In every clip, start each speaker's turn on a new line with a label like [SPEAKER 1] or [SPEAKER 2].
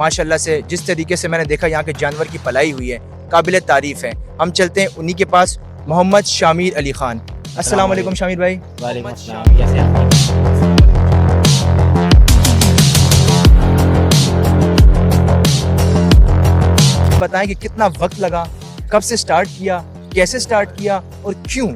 [SPEAKER 1] माशाल्लाह से जिस तरीके से मैंने देखा यहाँ के जानवर की पलाई हुई है, काबिल तारीफ़ है। हम चलते हैं उन्हीं के पास, मोहम्मद शामिर अली खान। अस्सलाम वालेकुम शामिर भाई।
[SPEAKER 2] वालेकुम अस्सलाम, कैसे हैं आप?
[SPEAKER 1] बताएं कि कितना वक्त लगा, कब से स्टार्ट किया, कैसे स्टार्ट किया और क्यों,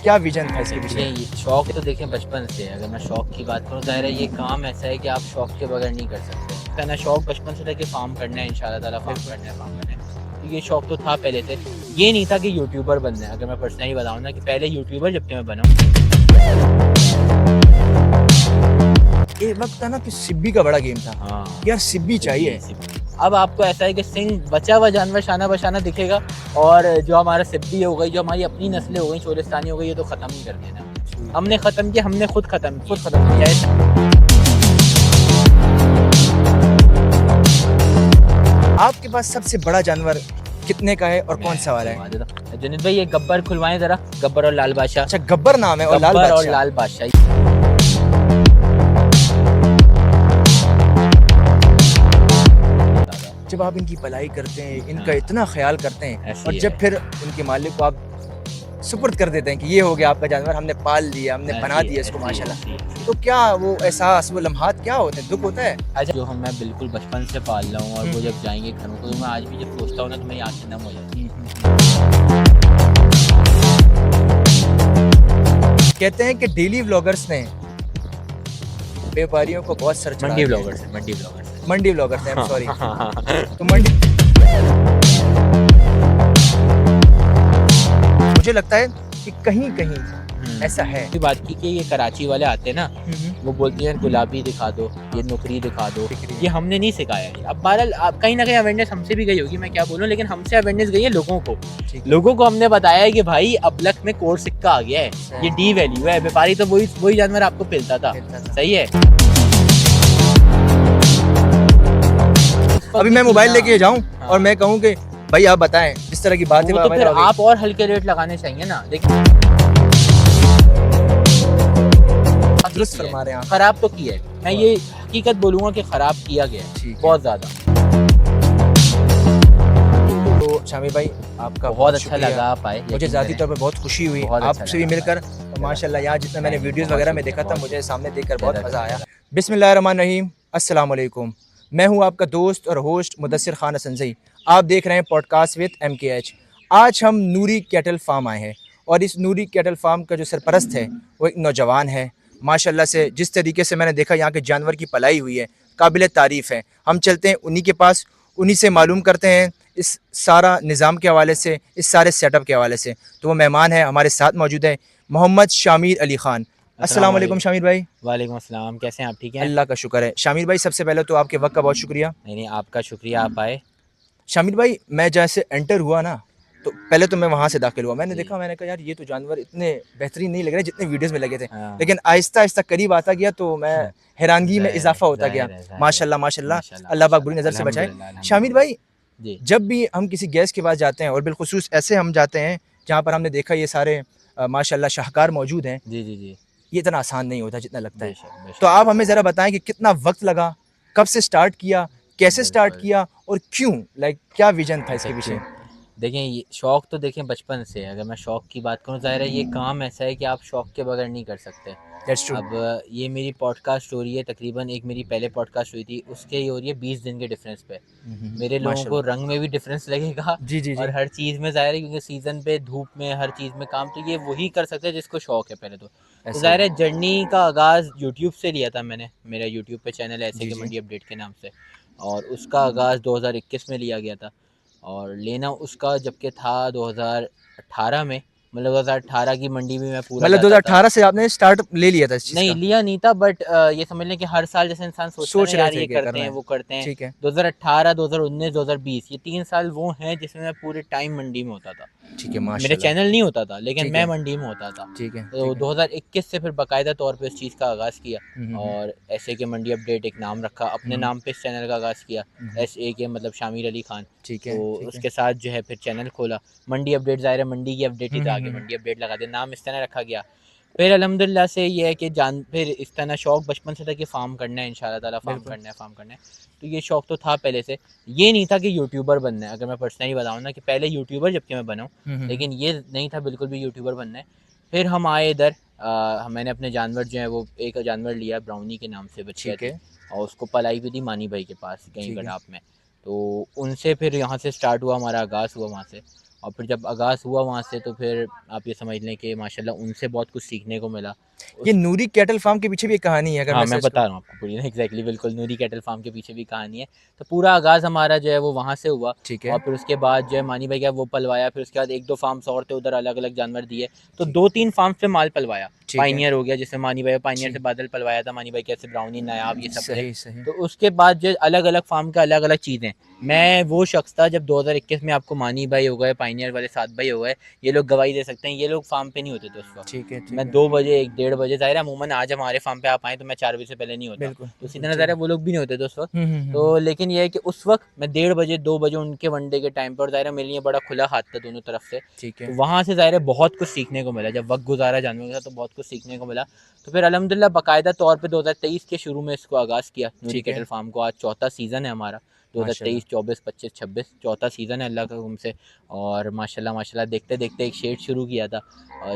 [SPEAKER 1] क्या विजन था इसके
[SPEAKER 2] देखिए,
[SPEAKER 1] पीछे?
[SPEAKER 2] ये शौक तो देखें बचपन से है। अगर मैं शौक की बात करूँ, ज़ाहिर है ये काम ऐसा है कि आप शौक के बगैर नहीं कर सकते। पहला शौक बचपन से था कि फार्म करना है, इंशाल्लाह ताला फार्म करना है, फार्म करना है। तो ये शौक तो था पहले से। ये नहीं था कि यूट्यूबर बनना है। अगर मैं पर्सनली बताऊँ ना, कि पहले यूट्यूबर जबकि मैं बना
[SPEAKER 1] एक वक्त था ना कि सिब्बी का बड़ा गेम था,
[SPEAKER 2] हाँ,
[SPEAKER 1] यार सिब्बी चाहिए।
[SPEAKER 2] अब आपको ऐसा है कि सिंह बचा हुआ जानवर शाना बशाना दिखेगा, और जो हमारा सिब्बी हो गई, जो हमारी अपनी नस्लें हो गई, चोलिस्तानी हो गई, ये तो ख़त्म ही कर देना। हमने ख़त्म किया, हमने खुद ख़त्म किया है।
[SPEAKER 1] आपके पास सबसे बड़ा जानवर कितने का है और कौन सा वाला है?
[SPEAKER 2] जुनेद भाई, ये गब्बर खुलवाएं ज़रा, गब्बर और लाल बादशाह।
[SPEAKER 1] अच्छा, गब्बर नाम है और लाल
[SPEAKER 2] गब्बर और
[SPEAKER 1] बादशाह।
[SPEAKER 2] लाल बादशाह।
[SPEAKER 1] जब आप इनकी पलाई करते हैं, इनका
[SPEAKER 2] हाँ,
[SPEAKER 1] इतना ख्याल करते हैं
[SPEAKER 2] ऐसे
[SPEAKER 1] और
[SPEAKER 2] ही
[SPEAKER 1] जब
[SPEAKER 2] है।
[SPEAKER 1] फिर उनके मालिक को आप सुपुर्द कर देते हैं कि ये हो गया आपका जानवर, हमने पाल लिया, हमने
[SPEAKER 2] ऐसे
[SPEAKER 1] बना
[SPEAKER 2] ही है,
[SPEAKER 1] दिया इसको
[SPEAKER 2] ऐसे ही है,
[SPEAKER 1] माशाल्लाह,
[SPEAKER 2] ऐसे ही है।
[SPEAKER 1] तो क्या वो एहसास, वो लम्हात क्या होते हैं? दुख होता है?
[SPEAKER 2] अच्छा, जो हम मैं बिल्कुल बचपन से पाल रहा हूँ, और वो जब जाएंगे घरों को, तो मैं आज भी जब सोचता हूँ ना, तो मेरी आंखें नम हो जाती
[SPEAKER 1] कहते हैं कि डेली व्लॉगर्स ने व्यापारियों को बहुत सर
[SPEAKER 2] हैं।
[SPEAKER 1] चढ़ा
[SPEAKER 2] मंडी
[SPEAKER 1] दिया
[SPEAKER 2] ब्लॉगर्स है, मंडी ब्लॉगर्स है।
[SPEAKER 1] मंडी व्लॉगर्स हैं, सॉरी।
[SPEAKER 2] हाँ।
[SPEAKER 1] तो मंडी, मुझे लगता है कि कहीं कहीं ऐसा है।
[SPEAKER 2] की बात की कि ये कराची वाले आते हैं ना, वो बोलते हैं गुलाबी दिखा दो, ये नुकरी दिखा दो। ये हमने नहीं सिखाया है। अब बहरहाल आप कहीं ना कहीं अवेयरनेस हमसे भी गई होगी, मैं क्या बोलूँ, लेकिन हमसे अवेयरनेस गई है लोगों को।
[SPEAKER 1] ठीक है।
[SPEAKER 2] लोगों को हमने बताया है कि भाई अबलख में कोड सिक्का आ गया है, ये डी वैल्यू है। व्यापारी तो वही जानवर आपको मिलता था। सही है।
[SPEAKER 1] अभी मैं मोबाइल लेके जाऊं
[SPEAKER 2] हाँ।
[SPEAKER 1] और मैं कहूं कि भाई आप बताएं, इस तरह की बातें
[SPEAKER 2] वो तो फिर आप और हल्के रेट लगाने चाहिए ना। देखिए,
[SPEAKER 1] दुरुस्त फरमा रहे हैं आप।
[SPEAKER 2] खराब तो किया है, मैं ये हकीकत बोलूंगा कि खराब किया गया है बहुत ज्यादा।
[SPEAKER 1] तो शामिर भाई, आपका
[SPEAKER 2] बहुत अच्छा
[SPEAKER 1] शुक्रिया।
[SPEAKER 2] लगा आप आए,
[SPEAKER 1] मुझे ज़ाती तौर पर बहुत खुशी हुई
[SPEAKER 2] बहुत अच्छा
[SPEAKER 1] आपसे भी
[SPEAKER 2] लगा
[SPEAKER 1] मिलकर।
[SPEAKER 2] आप
[SPEAKER 1] माशाल्लाह यहाँ जितना मैंने वीडियोस
[SPEAKER 2] बहुत
[SPEAKER 1] वगैरह में
[SPEAKER 2] शुक्रिया,
[SPEAKER 1] देखा था,
[SPEAKER 2] बहुत
[SPEAKER 1] मुझे सामने देखकर
[SPEAKER 2] शुक्रिया।
[SPEAKER 1] बहुत मज़ा आया। बिस्मिल्लाहिर्रहमानिर्रहीम, अस्सलाम वालेकुम। मैं हूँ आपका दोस्त और होस्ट मुदस्सिर खान असनज़ई। आप देख रहे हैं पॉडकास्ट विद MKH। आज हम नूरी कैटल फार्म आए हैं और इस नूरी कैटल फार्म का जो सरपरस्त है वो एक नौजवान है। माशाल्लाह से जिस तरीके से मैंने देखा यहाँ के जानवर की पलाई हुई है, काबिल तारीफ़ है। हम चलते हैं उन्हीं के पास, उन्हीं से मालूम करते हैं इस सारा निज़ाम के हवाले से, इस सारे सेटअप के हवाले से। तो वो मेहमान है हमारे साथ मौजूद है, मोहम्मद शामिर अली खान। अस्सलाम वालेकुम शामिर भाई।
[SPEAKER 2] वालेकुम अस्सलाम, कैसे हैं आप? ठीक हैं?
[SPEAKER 1] अल्लाह का शुक्र है। शामिर भाई, सबसे पहले तो आपके वक्त का बहुत शुक्रिया।
[SPEAKER 2] नहीं, आपका शुक्रिया, आप आए।
[SPEAKER 1] शामिर भाई, मैं जैसे एंटर हुआ ना, तो पहले तो मैं वहाँ से दाखिल हुआ, मैंने
[SPEAKER 2] जी।
[SPEAKER 1] देखा, मैंने कहा यार ये तो जानवर इतने बेहतरीन नहीं लग रहे जितने वीडियोस में लगे थे।
[SPEAKER 2] हाँ।
[SPEAKER 1] लेकिन आहिस्ता आहिस्ता करीब आता गया तो मैं हैरानगी में इजाफा होता गया। माशाल्लाह माशाल्लाह, अल्लाह पाक बुरी नज़र से बचाए। शामिर भाई,
[SPEAKER 2] जी।
[SPEAKER 1] जब भी हम किसी गेस्ट के पास जाते हैं और बिलखुसूस ऐसे हम जाते हैं जहाँ पर हमने देखा ये सारे माशाल्लाह शाहकार मौजूद हैं,
[SPEAKER 2] जी जी जी।
[SPEAKER 1] ये इतना आसान नहीं होता जितना लगता है।
[SPEAKER 2] बेशक बेशक।
[SPEAKER 1] तो आप हमें ज़रा बताएं कि कितना वक्त लगा, कब से स्टार्ट किया, कैसे स्टार्ट
[SPEAKER 2] बिल्कुल।
[SPEAKER 1] किया और क्यों, क्या विजन था इसके पीछे?
[SPEAKER 2] देखें, ये शौक तो देखें बचपन से है। अगर मैं शौक की बात करूँ, ज़ाहिर है ये काम ऐसा है कि आप शौक के बगैर नहीं कर सकते।
[SPEAKER 1] That's true.
[SPEAKER 2] अब ये मेरी पॉडकास्ट हो रही है, तकरीबन एक मेरी पहले पॉडकास्ट हुई थी, उसके ये हो रही है 20 दिन के डिफरेंस पे। मेरे लोगों को
[SPEAKER 1] माशाल्लाह।
[SPEAKER 2] रंग में भी डिफरेंस लगेगा,
[SPEAKER 1] जी जी जी।
[SPEAKER 2] और हर चीज़ में ज़ाहिर है, क्योंकि सीज़न पे धूप में हर चीज़ में काम, तो ये वही कर सकते हैं जिसको शौक है पहले तो
[SPEAKER 1] ऐसे
[SPEAKER 2] ज़ाहिर
[SPEAKER 1] ही।
[SPEAKER 2] है जर्नी का आगाज़ यूट्यूब से लिया था मैंने। मेरा यूट्यूब पे चैनल है ऐसे
[SPEAKER 1] जी
[SPEAKER 2] कि
[SPEAKER 1] जी।
[SPEAKER 2] मंडी अपडेट के नाम से, और उसका आगाज़ 2021 में लिया गया था, और लेना उसका जबकि था 2018 में। मतलब 2018 की मंडी में मैं पूरा
[SPEAKER 1] मतलब
[SPEAKER 2] जाता था।
[SPEAKER 1] 2018 से आपने स्टार्ट ले लिया था इस चीज़
[SPEAKER 2] नहीं
[SPEAKER 1] का?
[SPEAKER 2] लिया नहीं था, बट ये समझ लें कि हर साल जैसे इंसान सोचता है ना,
[SPEAKER 1] सोच रहे
[SPEAKER 2] यार
[SPEAKER 1] थे
[SPEAKER 2] ये
[SPEAKER 1] कि
[SPEAKER 2] करते
[SPEAKER 1] करना
[SPEAKER 2] हैं
[SPEAKER 1] है।
[SPEAKER 2] वो करते हैं।
[SPEAKER 1] ठीक है।
[SPEAKER 2] 2018, 2019, 2020, ये 3 साल वो हैं जिसमें मैं पूरे टाइम मंडी में होता था।
[SPEAKER 1] ठीक है,
[SPEAKER 2] मेरे
[SPEAKER 1] माशाल्लाह।
[SPEAKER 2] चैनल नहीं होता था, लेकिन
[SPEAKER 1] ठीक
[SPEAKER 2] मैं
[SPEAKER 1] है।
[SPEAKER 2] मंडी में होता था।
[SPEAKER 1] ठीक है।
[SPEAKER 2] तो
[SPEAKER 1] ठीक है।
[SPEAKER 2] 2021 से फिर बाकायदा तौर पे इस चीज़ का आगाज़ किया,
[SPEAKER 1] हम्म।
[SPEAKER 2] और ऐसे के मंडी अपडेट एक नाम रखा, अपने
[SPEAKER 1] हम्म।
[SPEAKER 2] नाम पे इस चैनल का आगाज़ किया,
[SPEAKER 1] हम्म।
[SPEAKER 2] SA के मतलब शामिर अली खान।
[SPEAKER 1] ठीक
[SPEAKER 2] तो
[SPEAKER 1] है। ठीक है।
[SPEAKER 2] उसके साथ जो है फिर चैनल खोला, मंडी अपडेट, ज़ाहिर है मंडी की अपडेट ही था, आगे
[SPEAKER 1] हम्म।
[SPEAKER 2] मंडी अपडेट लगा दिया, नाम इस तरह रखा गया। फिर अल्हम्दुलिल्लाह से ये है कि फिर इस तरह शौक़ बचपन से था कि फ़ार्म करना है इंशाल्लाह ताला, फ़ार्म करना है, फ़ार्म करना है। तो ये शौक़ तो था पहले से। ये नहीं था कि यूट्यूबर बनना है, अगर मैं पर्सनली बताऊँ ना, कि पहले यूट्यूबर जबकि मैं बना हूँ, लेकिन ये नहीं था बिल्कुल भी यूट्यूबर बनना है। फिर हम आए इधर, मैंने अपने जानवर जो हैं वो एक जानवर लिया ब्राउनी के नाम से, बच्चियाँ
[SPEAKER 1] ठीक
[SPEAKER 2] थी,
[SPEAKER 1] है,
[SPEAKER 2] और उसको पलाई भी थी मानी भाई के पास कहीं
[SPEAKER 1] ठीक है।
[SPEAKER 2] गडाप में। तो उनसे फिर यहाँ से स्टार्ट हुआ, हमारा आगाज़ हुआ वहाँ से। और फिर जब आगाज़ हुआ वहाँ से, तो फिर आप ये समझ लें कि माशाल्लाह उनसे बहुत कुछ सीखने को मिला।
[SPEAKER 1] ये
[SPEAKER 2] उस
[SPEAKER 1] नूरी कैटल फार्म के पीछे भी एक कहानी है, अगर
[SPEAKER 2] हाँ,
[SPEAKER 1] मैं
[SPEAKER 2] मैं
[SPEAKER 1] सच
[SPEAKER 2] बता
[SPEAKER 1] कहूँ।
[SPEAKER 2] रहा हूँ आपको पूरी ना, एग्ज़ैक्टली बिल्कुल, नूरी कैटल फार्म के पीछे भी कहानी है। तो पूरा आगाज़ हमारा जो है वो वहाँ से हुआ।
[SPEAKER 1] ठीक
[SPEAKER 2] और
[SPEAKER 1] है,
[SPEAKER 2] फिर उसके बाद जो है मानी भाई का वो पलवाया, फिर उसके बाद 1-2 फार्म्स और थे, उधर अलग-अलग जानवर दिए। तो
[SPEAKER 1] ठीक
[SPEAKER 2] 2-3 फार्म्स पे माल पलवाया।
[SPEAKER 1] ठीक है।
[SPEAKER 2] पायनियर हो गया, जिसमें मानी भाई, पायनियर से
[SPEAKER 1] जी,
[SPEAKER 2] बादल पलवाया था, मानी भाई कैसे ब्राउनी, नायाब, ये सब थे।
[SPEAKER 1] सही, सही।
[SPEAKER 2] तो उसके बाद जो अलग-अलग फार्म का अलग-अलग चीज़ें। मैं वो शख्स था जब 2021 में, आपको मानी भाई हो गए, पायनियर वाले साद भाई हो गए, ये लोग गवाही दे सकते हैं, ये लोग फार्म पे नहीं होते थे उस वक़्त।
[SPEAKER 1] ठीक है, ठीक
[SPEAKER 2] मैं
[SPEAKER 1] है।
[SPEAKER 2] 2 बजे, 1 डेढ़ बजे, ज़ाहिर है अमूमन आज हमारे फार्म पे आप आएँ तो मैं 4 बजे से पहले नहीं होता।
[SPEAKER 1] बिल्कुल,
[SPEAKER 2] तो इसी
[SPEAKER 1] बिल्कुल,
[SPEAKER 2] तरह
[SPEAKER 1] ठीक
[SPEAKER 2] ज़ाहिर
[SPEAKER 1] है।
[SPEAKER 2] है वो लोग भी नहीं होते थे उस वक़्त।
[SPEAKER 1] हुँ, हुँ, हुँ,
[SPEAKER 2] तो
[SPEAKER 1] हुँ।
[SPEAKER 2] लेकिन ये है कि उस वक़्त मैं डेढ़ बजे, 2 बजे उनके वनडे के टाइम पे, और ज़ाहिर है मेरे लिए बड़ा खुला हाथ था दोनों तरफ से।
[SPEAKER 1] ठीक
[SPEAKER 2] तो
[SPEAKER 1] है।
[SPEAKER 2] वहाँ से ज़ाहिर है बहुत कुछ सीखने को मिला। जब वक़्त गुज़ारा जानवरों के साथ, तो बहुत कुछ सीखने को मिला। तो फिर अल्हम्दुलिल्लाह बाकायदा तौर पे 2023 के शुरू में इसको आगाज़ किया, नूरी
[SPEAKER 1] ठीक है,
[SPEAKER 2] कैटल फार्म को। आज चौथा सीज़न है हमारा,
[SPEAKER 1] माशाल्लाह।
[SPEAKER 2] 2023, 24, 25, 26 चौथा सीज़न है अल्लाह के हुक्म से। और माशाल्लाह माशाल्लाह देखते-देखते एक शेड शुरू किया था,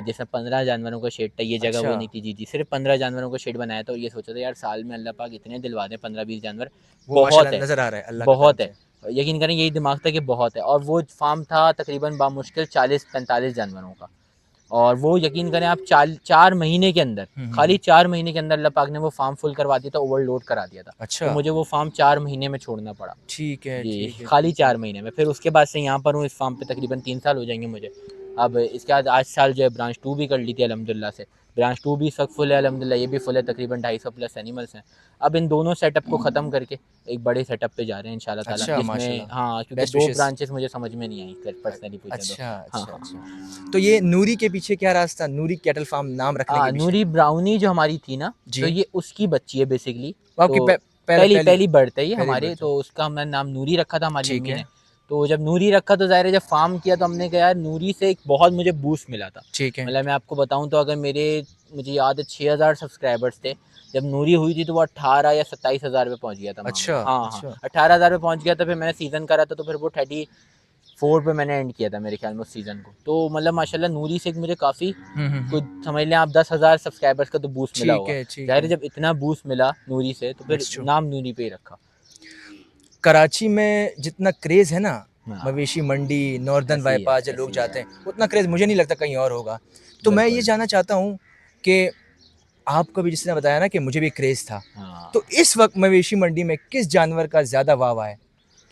[SPEAKER 2] जिसमें 15 जानवरों का शेड था। ये जगह
[SPEAKER 1] अच्छा,
[SPEAKER 2] वो नहीं थी, जी, जी, सिर्फ़ 15 जानवरों का शेड बनाया था, और ये सोचा था यार साल में अल्लाह पाक इतने दिलवा दें, 15-20 जानवर,
[SPEAKER 1] वो
[SPEAKER 2] बहुत
[SPEAKER 1] माशाल्लाह
[SPEAKER 2] है,
[SPEAKER 1] नज़र आ रहा है अल्लाह की तरफ
[SPEAKER 2] बहुत है।
[SPEAKER 1] से।
[SPEAKER 2] यकीन करें यही दिमाग था कि बहुत है। और वो फार्म था तकरीबन बामुश्किल 40-45 जानवरों का। और वो यकीन करें आप 4 महीने के अंदर,
[SPEAKER 1] हुँ, हुँ,
[SPEAKER 2] खाली
[SPEAKER 1] हुँ।
[SPEAKER 2] 4 महीने के अंदर अल्लाह पाक ने वो फार्म फुल करवा दिया था, ओवरलोड करा दिया था। तो
[SPEAKER 1] अच्छा,
[SPEAKER 2] मुझे वो फार्म 4 महीने में छोड़ना पड़ा।
[SPEAKER 1] ठीक है,
[SPEAKER 2] जी,
[SPEAKER 1] ठीक है,
[SPEAKER 2] खाली
[SPEAKER 1] ठीक है।
[SPEAKER 2] 4 महीने में। फिर उसके बाद से यहाँ पर हूँ, इस फार्म पे तकरीबन 3 साल हो जाएँगे मुझे। अब इसके बाद आज साल जो है ब्रांच 2 भी कर ली थी अल्हम्दुलिल्लाह से। ब्रांच 2 भी इस वक़्त फुल है अल्हम्दुलिल्लाह, ये भी फुल है, तकरीबन 250 प्लस एनिमल्स हैं। अब इन दोनों सेटअप को ख़त्म करके एक बड़े सेटअप पे जा रहे हैं इंशाल्लाह ताला,
[SPEAKER 1] अच्छा,
[SPEAKER 2] जिसमें
[SPEAKER 1] माशाल्लाह।
[SPEAKER 2] हाँ, क्योंकि
[SPEAKER 1] बेस्ट
[SPEAKER 2] 2
[SPEAKER 1] विशेज़।
[SPEAKER 2] ब्रांचेज़ मुझे समझ में नहीं आई, अगर
[SPEAKER 1] अ,
[SPEAKER 2] पर्सनली पूछें तो।
[SPEAKER 1] अच्छा,
[SPEAKER 2] हाँ,
[SPEAKER 1] अच्छा,
[SPEAKER 2] हाँ।
[SPEAKER 1] अच्छा। तो ये नूरी के पीछे क्या राज था? नूरी कैटल फार्म नाम रखने के पीछे?
[SPEAKER 2] नूरी ब्राउनी जो हमारी थी ना, तो
[SPEAKER 1] जी,
[SPEAKER 2] ये उसकी बच्ची है बेसिकली।
[SPEAKER 1] वो आपकी
[SPEAKER 2] तो
[SPEAKER 1] पहले
[SPEAKER 2] पहली
[SPEAKER 1] पहली
[SPEAKER 2] पहली बर्थ है ये
[SPEAKER 1] पहली
[SPEAKER 2] हमारे,
[SPEAKER 1] बर्थ है।
[SPEAKER 2] तो उसका हमने नाम नूरी रखा था हमारी
[SPEAKER 1] ठीक
[SPEAKER 2] अम्मी
[SPEAKER 1] है,
[SPEAKER 2] ने। तो जब नूरी रखा, तो ज़ाहिर है जब फार्म किया तो हमने कहा यार नूरी से एक बहुत मुझे बूस्ट मिला था।
[SPEAKER 1] ठीक है।
[SPEAKER 2] मतलब मैं आपको बताऊँ तो अगर मुझे याद है 6000 सब्सक्राइबर्स थे। जब नूरी हुई थी तो वो 18 या 27,000 पे पहुँच गया था
[SPEAKER 1] अच्छा,
[SPEAKER 2] मामला। हाँ, हाँ,
[SPEAKER 1] अच्छा।
[SPEAKER 2] 18,000 पे पहुँच गया था, फिर मैंने सीज़न करा था, तो फिर वो 34 पे मैंने एंड किया था मेरे ख्याल में उस सीज़न को। तो मतलब माशाल्लाह नूरी से एक मुझे काफ़ी
[SPEAKER 1] हुँ, हुँ, हुँ।
[SPEAKER 2] कुछ समझ लें आप 10,000 सब्सक्राइबर्स का तो बूस्ट मिला
[SPEAKER 1] ठीक
[SPEAKER 2] होगा।
[SPEAKER 1] है, ठीक
[SPEAKER 2] ज़ाहिर है
[SPEAKER 1] है।
[SPEAKER 2] जब इतना बूस्ट मिला नूरी से, तो फिर
[SPEAKER 1] दैट्स ट्रू।
[SPEAKER 2] नाम नूरी पे ही रखा।
[SPEAKER 1] कराची में जितना क्रेज़ है ना, मवेशी
[SPEAKER 2] हाँ,
[SPEAKER 1] मंडी, नॉर्दर्न
[SPEAKER 2] ऐसे ही है,
[SPEAKER 1] बाईपास जो लोग
[SPEAKER 2] ऐसे ही है।
[SPEAKER 1] जाते हैं, उतना क्रेज़ मुझे नहीं लगता कहीं और होगा। तो मैं ये
[SPEAKER 2] बिल्कुल।
[SPEAKER 1] जानना चाहता हूँ कि आपको भी जिसने बताया ना कि मुझे भी क्रेज़ था, तो
[SPEAKER 2] हाँ।
[SPEAKER 1] इस वक़्त मवेशी मंडी में किस जानवर का ज़्यादा वाह-वाह है?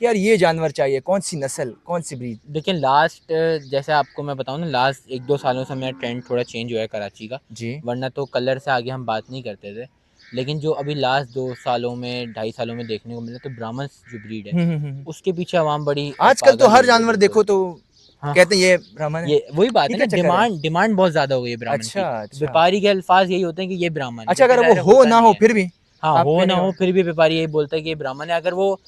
[SPEAKER 1] कि यार ये जानवर चाहिए, कौन-सी नस्ल, कौन-सी ब्रीड?
[SPEAKER 2] देखिए लास्ट, जैसे आपको मैं बताऊँ ना, लास्ट 1-2 सालों से मेरा ट्रेंड थोड़ा चेंज हुआ है कराची का,
[SPEAKER 1] जी।
[SPEAKER 2] वरना तो कलर से आगे हम बात नहीं करते थे। लेकिन जो अभी लास्ट 2 सालों में, ढाई सालों में देखने को मिला, तो ब्राह्मण्स जो ब्रीड है,
[SPEAKER 1] हुँ, हुँ, हुँ, हुँ।
[SPEAKER 2] उसके पीछे अवाम बड़ी
[SPEAKER 1] आजकल तो
[SPEAKER 2] पागल
[SPEAKER 1] हर
[SPEAKER 2] हुई है
[SPEAKER 1] जानवर
[SPEAKER 2] बिल्कुल।
[SPEAKER 1] देखो तो
[SPEAKER 2] हाँ,
[SPEAKER 1] कहते हैं ये ब्राह्मण है।
[SPEAKER 2] ये वही बात
[SPEAKER 1] ये
[SPEAKER 2] है ना,
[SPEAKER 1] क्या चक्कर है?
[SPEAKER 2] डिमांड बहुत ज़्यादा हो गई है ब्राह्मण की।
[SPEAKER 1] अच्छा, अच्छा।
[SPEAKER 2] व्यापारी के अल्फाज़ यही होते हैं कि ये ब्राह्मण है,
[SPEAKER 1] अच्छा
[SPEAKER 2] जबकि
[SPEAKER 1] अगर वो
[SPEAKER 2] ज़ाहिर है
[SPEAKER 1] हो
[SPEAKER 2] होता
[SPEAKER 1] ना
[SPEAKER 2] नहीं
[SPEAKER 1] हो
[SPEAKER 2] है।
[SPEAKER 1] फिर भी?
[SPEAKER 2] हाँ,
[SPEAKER 1] आप
[SPEAKER 2] हो ना
[SPEAKER 1] कहने का
[SPEAKER 2] हो फिर भी व्यापारी यही बोलता है कि ये ब्राह्मण है। अगर वो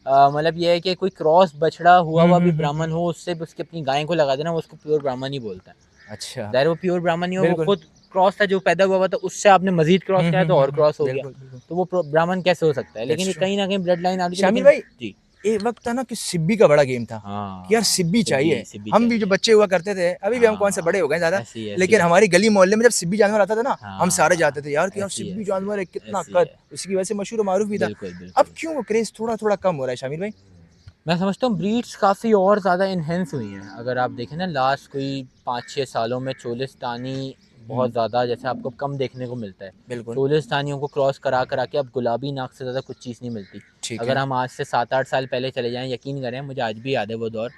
[SPEAKER 2] मतलब ये है कि कोई क्रॉस बछड़ा हुआ
[SPEAKER 1] हुँ,
[SPEAKER 2] हुआ
[SPEAKER 1] हुँ,
[SPEAKER 2] भी
[SPEAKER 1] हुँ, हुँ।
[SPEAKER 2] ब्राह्मण हो, उससे भी उसकी अपनी गाय को लगा देना, वो उसको प्योर ब्राह्मण ही बोलता है।
[SPEAKER 1] अच्छा,
[SPEAKER 2] ज़ाहिर है वो प्योर ब्राह्मण नहीं हो, वो
[SPEAKER 1] बिल्कुल।
[SPEAKER 2] खुद क्रॉस था जो पैदा हुआ हुआ था, उससे आपने मज़ीद क्रॉस
[SPEAKER 1] हुँ,
[SPEAKER 2] किया है
[SPEAKER 1] हुँ,
[SPEAKER 2] तो
[SPEAKER 1] हुँ,
[SPEAKER 2] और
[SPEAKER 1] हुँ।
[SPEAKER 2] क्रॉस हो गया।
[SPEAKER 1] बिल्कुल, बिल्कुल।
[SPEAKER 2] तो वो ब्राह्मण कैसे हो सकता है? लेकिन
[SPEAKER 1] दैट्स
[SPEAKER 2] ये
[SPEAKER 1] ट्रू।
[SPEAKER 2] कहीं न कहीं ब्लड लाइन आ रही है,
[SPEAKER 1] शामिर
[SPEAKER 2] लेकिन
[SPEAKER 1] भाई,
[SPEAKER 2] जी।
[SPEAKER 1] एक वक़्त था ना कि सिब्बी का बड़ा गेम था, कि यार
[SPEAKER 2] हाँ,
[SPEAKER 1] सिब्बी चाहिए।
[SPEAKER 2] सिब्बी
[SPEAKER 1] हम भी जो
[SPEAKER 2] चाहिए।
[SPEAKER 1] बच्चे हुआ करते थे, अभी भी हम कौन से
[SPEAKER 2] हाँ,
[SPEAKER 1] बड़े हो गए ज़्यादा,
[SPEAKER 2] ऐसे ही है, ऐसे ही
[SPEAKER 1] लेकिन
[SPEAKER 2] है।
[SPEAKER 1] हमारी गली मोहल्ले में जब सिब्बी जानवर आता था ना, हम सारे जाते
[SPEAKER 2] हाँ,
[SPEAKER 1] थे यार कि यार
[SPEAKER 2] ऐसे ही है,
[SPEAKER 1] सिब्बी
[SPEAKER 2] ऐसे ही है,
[SPEAKER 1] जानवर है, कितना
[SPEAKER 2] ऐसे ही
[SPEAKER 1] कद,
[SPEAKER 2] है।
[SPEAKER 1] उसकी वजह से मशहूर और मारूफ भी था।
[SPEAKER 2] बिल्कुल,
[SPEAKER 1] अब
[SPEAKER 2] बिल्कुल।
[SPEAKER 1] क्यों वो क्रेज़ थोड़ा-थोड़ा कम हो रहा है शामिर भाई?
[SPEAKER 2] मैं समझता हूँ ब्रीड्स काफ़ी और ज़्यादा एनहेंस हुई हैं। अगर आप देखें ना लास्ट कोई 5-6 सालों में चोलिस्तानी बहुत
[SPEAKER 1] हुँ,
[SPEAKER 2] ज़्यादा, जैसे आपको कम देखने को मिलता है।
[SPEAKER 1] बिल्कुल,
[SPEAKER 2] चोलिस्तानियों को क्रॉस करा के अब गुलाबी नाक से ज़्यादा कुछ चीज़ नहीं मिलती।
[SPEAKER 1] ठीक
[SPEAKER 2] अगर
[SPEAKER 1] है।
[SPEAKER 2] हम आज से 7-8 साल पहले चले जाएँ, यकीन करें मुझे आज भी याद है वो दौर,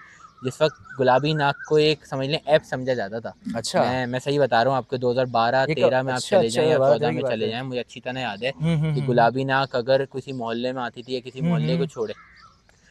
[SPEAKER 2] जिस वक़्त गुलाबी नाक को एक समझ लें ऐप समझा जाता था।
[SPEAKER 1] अच्छा,
[SPEAKER 2] मैं सही बता रहा हूँ आपको,
[SPEAKER 1] एक
[SPEAKER 2] 2012-13 में आप
[SPEAKER 1] अच्छा,
[SPEAKER 2] चले जाएँ
[SPEAKER 1] अच्छा,
[SPEAKER 2] या
[SPEAKER 1] बड़ा
[SPEAKER 2] 14
[SPEAKER 1] तरह की
[SPEAKER 2] में
[SPEAKER 1] बात
[SPEAKER 2] चले
[SPEAKER 1] है।
[SPEAKER 2] जाएँ, मुझे अच्छी तरह याद है
[SPEAKER 1] हुँ, हुँ,
[SPEAKER 2] कि
[SPEAKER 1] हुँ, हुँ।
[SPEAKER 2] गुलाबी नाक अगर किसी मोहल्ले में आती थी या किसी
[SPEAKER 1] हुँ,
[SPEAKER 2] मोहल्ले को
[SPEAKER 1] हुँ।
[SPEAKER 2] छोड़े,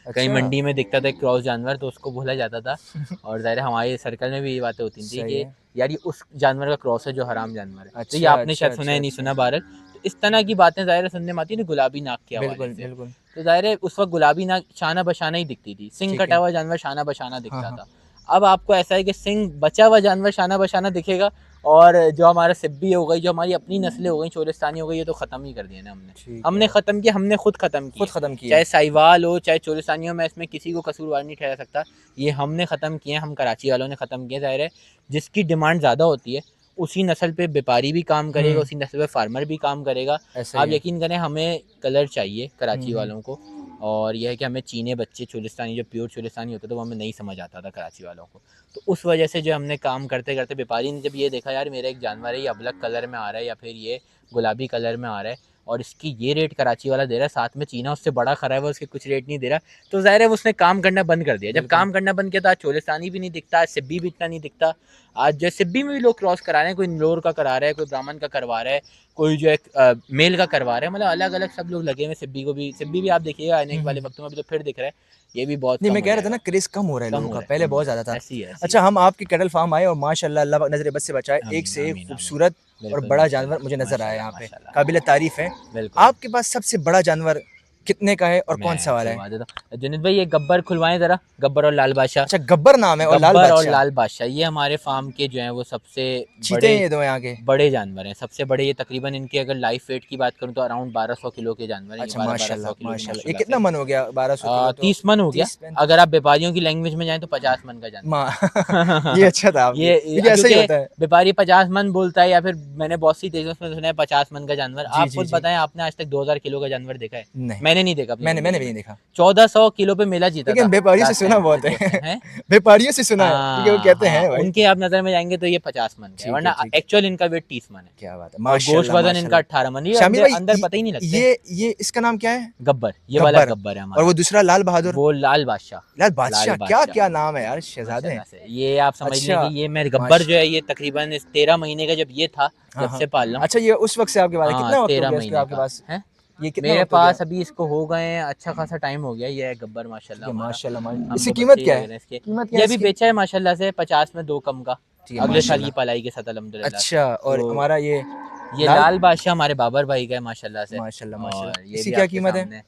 [SPEAKER 2] कहीं
[SPEAKER 1] अच्छा,
[SPEAKER 2] मंडी में दिखता था एक क्रॉस जानवर, तो उसको बोला जाता था। और ज़ाहिर है हमारे सर्कल में भी ये बातें होती थी
[SPEAKER 1] सही
[SPEAKER 2] कि
[SPEAKER 1] है।
[SPEAKER 2] यार ये उस जानवर का क्रॉस है जो हराम जानवर है। तो ये
[SPEAKER 1] अच्छा,
[SPEAKER 2] आपने
[SPEAKER 1] अच्छा,
[SPEAKER 2] शायद सुना
[SPEAKER 1] अच्छा,
[SPEAKER 2] है, नहीं
[SPEAKER 1] अच्छा।
[SPEAKER 2] सुना बहरहाल। तो इस तरह की बातें ज़ाहिर है सुनने में आती है ना गुलाबी नाक के हवाले
[SPEAKER 1] बिल्कुल,
[SPEAKER 2] से।
[SPEAKER 1] बिल्कुल।
[SPEAKER 2] तो ज़ाहिर है उस वक़्त गुलाबी नाक शाना बशाना ही दिखती थी। सींग
[SPEAKER 1] ठीक
[SPEAKER 2] कटा
[SPEAKER 1] है।
[SPEAKER 2] हुआ जानवर शाना बशाना
[SPEAKER 1] हाँ,
[SPEAKER 2] दिखता
[SPEAKER 1] हाँ।
[SPEAKER 2] था। अब आपको ऐसा है कि सींग बचा हुआ जानवर शाना बशाना दिखेगा, और जो हमारा सिब्बी हो गई, जो हमारी अपनी नस्लें हो गई, चोलिस्तानी हो गई, ये तो ख़त्म ही कर दिए ना हमने।
[SPEAKER 1] ठीक
[SPEAKER 2] हमने
[SPEAKER 1] है,
[SPEAKER 2] ख़त्म किया, हमने खुद ख़त्म
[SPEAKER 1] खुद
[SPEAKER 2] किए।
[SPEAKER 1] ख़त्म किए।
[SPEAKER 2] चाहे साहिवाल हो, चाहे चोलिस्तानी हो, मैं इसमें किसी को कसूरवार नहीं ठहरा सकता। ये हमने ख़त्म किए, हम कराची वालों ने ख़त्म किए। ज़ाहिर है जिसकी डिमांड ज़्यादा होती है उसी नस्ल पे व्यापारी भी काम करेगा,
[SPEAKER 1] हुँ,
[SPEAKER 2] उसी नस्ल पे फार्मर भी काम करेगा।
[SPEAKER 1] ऐसा ही
[SPEAKER 2] आप
[SPEAKER 1] है।
[SPEAKER 2] यकीन करें, हमें कलर चाहिए कराची
[SPEAKER 1] हुँ।
[SPEAKER 2] वालों को, और यह है कि हमें चीने बच्चे चोलिस्तानी, जो प्योर चोलिस्तानी होते थे, वो हमें नहीं समझ आता था कराची वालों को। तो उस वजह से जो हमने काम करते करते व्यापारी ने जब ये देखा, यार मेरा एक जानवर है ये अबलग कलर में आ रहा है या फिर ये गुलाबी कलर में आ रहा है और इसकी ये रेट कराची वाला दे रहा है, साथ में चीना उससे बड़ा खरा है, वो उसके कुछ रेट नहीं दे रहा, तो ज़ाहिर है उसने काम करना बंद कर दिया। जब
[SPEAKER 1] बिल्कुल।
[SPEAKER 2] काम करना बंद किया तो आज चोलिस्तानी भी नहीं दिखता, आज सिब्बी भी इतना नहीं दिखता। आज जो सिब्बी में भी लोग क्रॉस करा रहे हैं, कोई इंदौर का करा रहा है, कोई ब्राह्मण का करवा रहा है, कोई जो है मेल का करवा रहा है, मतलब अलग अलग सब लोग लगे हुए। सिब्बी भी आप देखिएगा आने
[SPEAKER 1] हुँ,
[SPEAKER 2] वाले
[SPEAKER 1] हुँ।
[SPEAKER 2] वक्तों में भी तो फिर दिख रहा है, ये भी बहुत
[SPEAKER 1] नहीं,
[SPEAKER 2] कम
[SPEAKER 1] मैं
[SPEAKER 2] हो
[SPEAKER 1] कह रहा था ना
[SPEAKER 2] जाएगा।
[SPEAKER 1] क्रेज़ कम हो रहा है
[SPEAKER 2] कम
[SPEAKER 1] लोगों
[SPEAKER 2] हो
[SPEAKER 1] का,
[SPEAKER 2] रहा है,
[SPEAKER 1] पहले
[SPEAKER 2] कम हो
[SPEAKER 1] बहुत
[SPEAKER 2] रहा
[SPEAKER 1] ज़्यादा था।
[SPEAKER 2] है, ऐसी है, ऐसी
[SPEAKER 1] अच्छा,
[SPEAKER 2] है।
[SPEAKER 1] हम आपके कैटल फार्म आए और माशाल्लाह अल्लाह पाक नज़र बद से बचाए, एक
[SPEAKER 2] आमीन,
[SPEAKER 1] से एक
[SPEAKER 2] आमीन, आमीन।
[SPEAKER 1] खूबसूरत और
[SPEAKER 2] बिल्कुल,
[SPEAKER 1] बड़ा जानवर
[SPEAKER 2] माशाल्लाह,
[SPEAKER 1] मुझे नज़र आया
[SPEAKER 2] माशाल्लाह,
[SPEAKER 1] यहाँ पे,
[SPEAKER 2] माशाल्लाह,
[SPEAKER 1] काबिल
[SPEAKER 2] माशाल्लाह।
[SPEAKER 1] तारीफ़ है।
[SPEAKER 2] बिल्कुल।
[SPEAKER 1] आपके पास सबसे बड़ा जानवर कितने का है और
[SPEAKER 2] मैं
[SPEAKER 1] कौन-सा वाला है?
[SPEAKER 2] खुलवा देता हूँ। जुनैद भाई ये गब्बर खुलवाएँ ज़रा, गब्बर और लाल बादशाह।
[SPEAKER 1] अच्छा, गब्बर नाम है और लाल
[SPEAKER 2] गब्बर और
[SPEAKER 1] बादशाह,
[SPEAKER 2] लाल बादशाह ये हमारे फार्म के जो हैं वो सबसे
[SPEAKER 1] चीते
[SPEAKER 2] बड़े
[SPEAKER 1] हैं ये 2 यहाँ के।
[SPEAKER 2] बड़े जानवर हैं। सबसे बड़े ये तकरीबन इनके अगर लाइफ वेट की बात करूँ तो अराउंड 1200 किलो के जानवर हैं ये,
[SPEAKER 1] अच्छा,
[SPEAKER 2] 1200
[SPEAKER 1] माशाल्लाह,
[SPEAKER 2] किलो के
[SPEAKER 1] माशाल्लाह। ये
[SPEAKER 2] माशाल्लाह से।
[SPEAKER 1] कितना मन हो गया? 1200 किलो तो
[SPEAKER 2] 30 मन हो गया। अगर
[SPEAKER 1] 30-35
[SPEAKER 2] आप व्यापारियों की लैंग्वेज में जाएँ तो 50 मन का जानवर
[SPEAKER 1] माँ
[SPEAKER 2] है।
[SPEAKER 1] ये अच्छा था आपके,
[SPEAKER 2] ये
[SPEAKER 1] क्योंकि ऐसा ही
[SPEAKER 2] क्योंकि
[SPEAKER 1] होता है।
[SPEAKER 2] व्यापारी 50 मन बोलता है, या फिर मैंने बहुत सी चीज़ों में सुना है 50 मन का जानवर।
[SPEAKER 1] जी,
[SPEAKER 2] आप
[SPEAKER 1] जी,
[SPEAKER 2] खुद
[SPEAKER 1] जी।
[SPEAKER 2] बताएँ, आपने आज तक 2000 किलो का जानवर देखा है?
[SPEAKER 1] नहीं,
[SPEAKER 2] मैंने नहीं देखा अपनी
[SPEAKER 1] मैंने मैंने
[SPEAKER 2] ज़िंदगी
[SPEAKER 1] भी
[SPEAKER 2] में।
[SPEAKER 1] नहीं देखा।
[SPEAKER 2] 1400 किलो पे मेला जीता
[SPEAKER 1] लेकिन
[SPEAKER 2] था
[SPEAKER 1] व्यापारियों से
[SPEAKER 2] लास्ट
[SPEAKER 1] सुना
[SPEAKER 2] टाइम
[SPEAKER 1] बहुत
[SPEAKER 2] जिस वक़्त
[SPEAKER 1] है।
[SPEAKER 2] हैं?
[SPEAKER 1] व्यापारियों से सुना है, क्योंकि वो
[SPEAKER 2] हाँ,
[SPEAKER 1] कहते
[SPEAKER 2] हाँ,
[SPEAKER 1] हैं भाई।
[SPEAKER 2] उनके आप नज़र में जाएँगे तो ये 50 मन का है,
[SPEAKER 1] ठीक है,
[SPEAKER 2] वरना
[SPEAKER 1] ठीक है।
[SPEAKER 2] एक्चुअल इनका वेट 30 मन है।
[SPEAKER 1] क्या बात है!
[SPEAKER 2] और गोश्त
[SPEAKER 1] माशाल्लाह,
[SPEAKER 2] वज़न इनका
[SPEAKER 1] माशाल्लाह।
[SPEAKER 2] 18 मन, ये
[SPEAKER 1] शामिर
[SPEAKER 2] अंदर
[SPEAKER 1] भाई
[SPEAKER 2] अंदर पता ही नहीं लगते।
[SPEAKER 1] ये इसका नाम क्या है?
[SPEAKER 2] गब्बर, ये वाला
[SPEAKER 1] गब्बर।
[SPEAKER 2] गब्बर है
[SPEAKER 1] और
[SPEAKER 2] हमारा।
[SPEAKER 1] वो दूसरा लाल बहादुर?
[SPEAKER 2] वो लाल बादशाह।
[SPEAKER 1] लाल
[SPEAKER 2] लाल
[SPEAKER 1] बादशाह,
[SPEAKER 2] बादशाह,
[SPEAKER 1] क्या-क्या नाम है यार, शहज़ादे हैं।
[SPEAKER 2] माशाल्लाह से। ये आप समझ लें
[SPEAKER 1] अच्छा,
[SPEAKER 2] कि ये मैं गब्बर
[SPEAKER 1] माश
[SPEAKER 2] जो है ये तकरीबन इस 13 महीने का जब ये था,
[SPEAKER 1] हाँ,
[SPEAKER 2] जब
[SPEAKER 1] हाँ।
[SPEAKER 2] से पाल रहा हूँ।
[SPEAKER 1] अच्छा, ये उस वक़्त से आपके पास है,
[SPEAKER 2] हाँ,
[SPEAKER 1] कितना वक़्त हो
[SPEAKER 2] 13
[SPEAKER 1] गया इसको
[SPEAKER 2] महीने
[SPEAKER 1] आपके
[SPEAKER 2] का
[SPEAKER 1] पास?
[SPEAKER 2] है।
[SPEAKER 1] ये कितना
[SPEAKER 2] मेरे
[SPEAKER 1] वक़्त हो गया?
[SPEAKER 2] पास अभी इसको हो गए हैं अच्छा खासा टाइम हो गया, ये है गब्बर
[SPEAKER 1] ठीक
[SPEAKER 2] माशाल्लाह
[SPEAKER 1] है,
[SPEAKER 2] हमारा।
[SPEAKER 1] माशाल्लाह, इसकी
[SPEAKER 2] हमको
[SPEAKER 1] कीमत
[SPEAKER 2] बच्चे ही
[SPEAKER 1] क्या
[SPEAKER 2] लग
[SPEAKER 1] है?
[SPEAKER 2] रहे हैं इसके।
[SPEAKER 1] कीमत क्या
[SPEAKER 2] ये
[SPEAKER 1] है
[SPEAKER 2] अभी
[SPEAKER 1] इसकी?
[SPEAKER 2] बेचा है माशाल्लाह से 50 में 2 कम का।
[SPEAKER 1] ठीक है,
[SPEAKER 2] अगले साल की
[SPEAKER 1] माशाल्लाह।
[SPEAKER 2] पलाई के साथ अल्हम्दुलिल्लाह से।
[SPEAKER 1] अच्छा, और
[SPEAKER 2] तो
[SPEAKER 1] हमारा ये
[SPEAKER 2] ये
[SPEAKER 1] लाल?
[SPEAKER 2] लाल बादशाह हमारे बाबर भाई का है माशाल्लाह से।
[SPEAKER 1] माशाल्लाह, माशाल्लाह।
[SPEAKER 2] और ये
[SPEAKER 1] इसकी
[SPEAKER 2] भी
[SPEAKER 1] क्या
[SPEAKER 2] आपके
[SPEAKER 1] कीमत है?
[SPEAKER 2] सामने।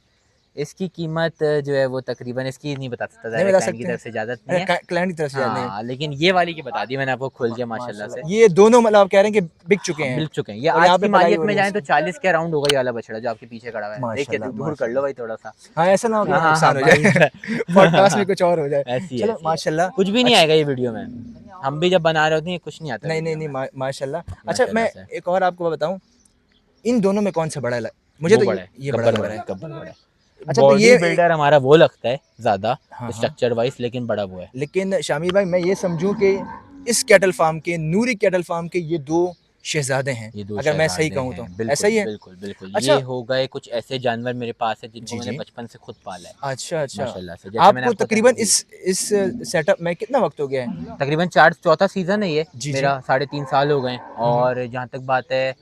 [SPEAKER 2] इसकी कीमत जो है वो तकरीबन इसकी नहीं बता सकता,
[SPEAKER 1] नहीं
[SPEAKER 2] ज़ाहिर है
[SPEAKER 1] बता
[SPEAKER 2] क्लाइंट की
[SPEAKER 1] सकते हैं?
[SPEAKER 2] तरफ से इजाज़त नहीं है।
[SPEAKER 1] अच्छा, क्लाइंट की तरफ से याद नहीं है।
[SPEAKER 2] हाँ, लेकिन ये वाली की बता दी मैंने आपको खुल के माशाल्लाह से।
[SPEAKER 1] माशाल्लाह, ये दोनों मतलब आप कह रहे हैं कि बिक चुके
[SPEAKER 2] हाँ,
[SPEAKER 1] हैं
[SPEAKER 2] मिल चुके हैं। ये
[SPEAKER 1] और
[SPEAKER 2] आज
[SPEAKER 1] यहाँ
[SPEAKER 2] की
[SPEAKER 1] पे पलाई
[SPEAKER 2] मालियत
[SPEAKER 1] हो
[SPEAKER 2] में
[SPEAKER 1] रही है
[SPEAKER 2] जाएँ तो
[SPEAKER 1] इसकी।
[SPEAKER 2] 40 के अराउंड होगा ये वाला बछड़ा जो आपके पीछे खड़ा हुआ है। देखिए
[SPEAKER 1] माशाल्लाह,
[SPEAKER 2] दूर कर लो
[SPEAKER 1] माशाल्लाह।
[SPEAKER 2] भाई थोड़ा-सा।
[SPEAKER 1] हाँ, ऐसा ना हो कि यहाँ
[SPEAKER 2] हाँ, हाँ,
[SPEAKER 1] नुकसान हो
[SPEAKER 2] भाई
[SPEAKER 1] जाए, पॉडकास्ट में कुछ और हो जाए।
[SPEAKER 2] ऐसी है,
[SPEAKER 1] चलो
[SPEAKER 2] ऐसी है।
[SPEAKER 1] माशाल्लाह।
[SPEAKER 2] कुछ भी नहीं
[SPEAKER 1] अच्छ
[SPEAKER 2] आएगा ये वीडियो में। हम भी जब बना रहे होते हैं, ये कुछ नहीं आता
[SPEAKER 1] नहीं, नहीं,
[SPEAKER 2] वीडियो
[SPEAKER 1] नहीं,
[SPEAKER 2] में।
[SPEAKER 1] माशाल्लाह। अच्छा,
[SPEAKER 2] माशाल्लाह
[SPEAKER 1] मैं
[SPEAKER 2] से।
[SPEAKER 1] एक और आपको बताऊँ, इन दोनों में कौन-सा बड़ा ल मुझे
[SPEAKER 2] वो
[SPEAKER 1] तो
[SPEAKER 2] बड़ा है,
[SPEAKER 1] ये बड़ा
[SPEAKER 2] गब्बर
[SPEAKER 1] लग
[SPEAKER 2] बड़ा
[SPEAKER 1] रहा
[SPEAKER 2] है,
[SPEAKER 1] है।
[SPEAKER 2] गब्बर बड़ा है।
[SPEAKER 1] अच्छा, तो
[SPEAKER 2] बॉडी
[SPEAKER 1] ये
[SPEAKER 2] बिल्डर हमारा वो लगता है ज़्यादा
[SPEAKER 1] हाँ, हाँ।
[SPEAKER 2] स्ट्रक्चर वाइज़, लेकिन बड़ा वो है।
[SPEAKER 1] लेकिन शामिर भाई, मैं ये समझूँ कि इस कैटल फार्म के, नूरी कैटल फार्म के ये 2 शहज़ादे हैं,
[SPEAKER 2] ये 2
[SPEAKER 1] अगर मैं सही
[SPEAKER 2] शहज़ादे
[SPEAKER 1] कहूँ तो।
[SPEAKER 2] हैं।
[SPEAKER 1] ऐसा
[SPEAKER 2] बिल्कुल,
[SPEAKER 1] ही है?
[SPEAKER 2] बिल्कुल, बिल्कुल। ये
[SPEAKER 1] अच्छा
[SPEAKER 2] हो गए कुछ ऐसे जानवर मेरे पास हैं जिनको
[SPEAKER 1] जी,
[SPEAKER 2] मैंने
[SPEAKER 1] जी।
[SPEAKER 2] बचपन से खुद पाला है।
[SPEAKER 1] अच्छा, अच्छा।
[SPEAKER 2] माशाल्लाह से। जैसे मैंने
[SPEAKER 1] आपको
[SPEAKER 2] आपको बताया
[SPEAKER 1] तकरीबन
[SPEAKER 2] जी।
[SPEAKER 1] इस सेटअप में कितना वक़्त हो गया है?
[SPEAKER 2] तकरीबन 4 चौथा सीज़न है ये
[SPEAKER 1] जी, जी।
[SPEAKER 2] मेरा, साढ़े 3 साल हो गए हैं।
[SPEAKER 1] हुँ, हुँ।
[SPEAKER 2] और जहाँ तक बात है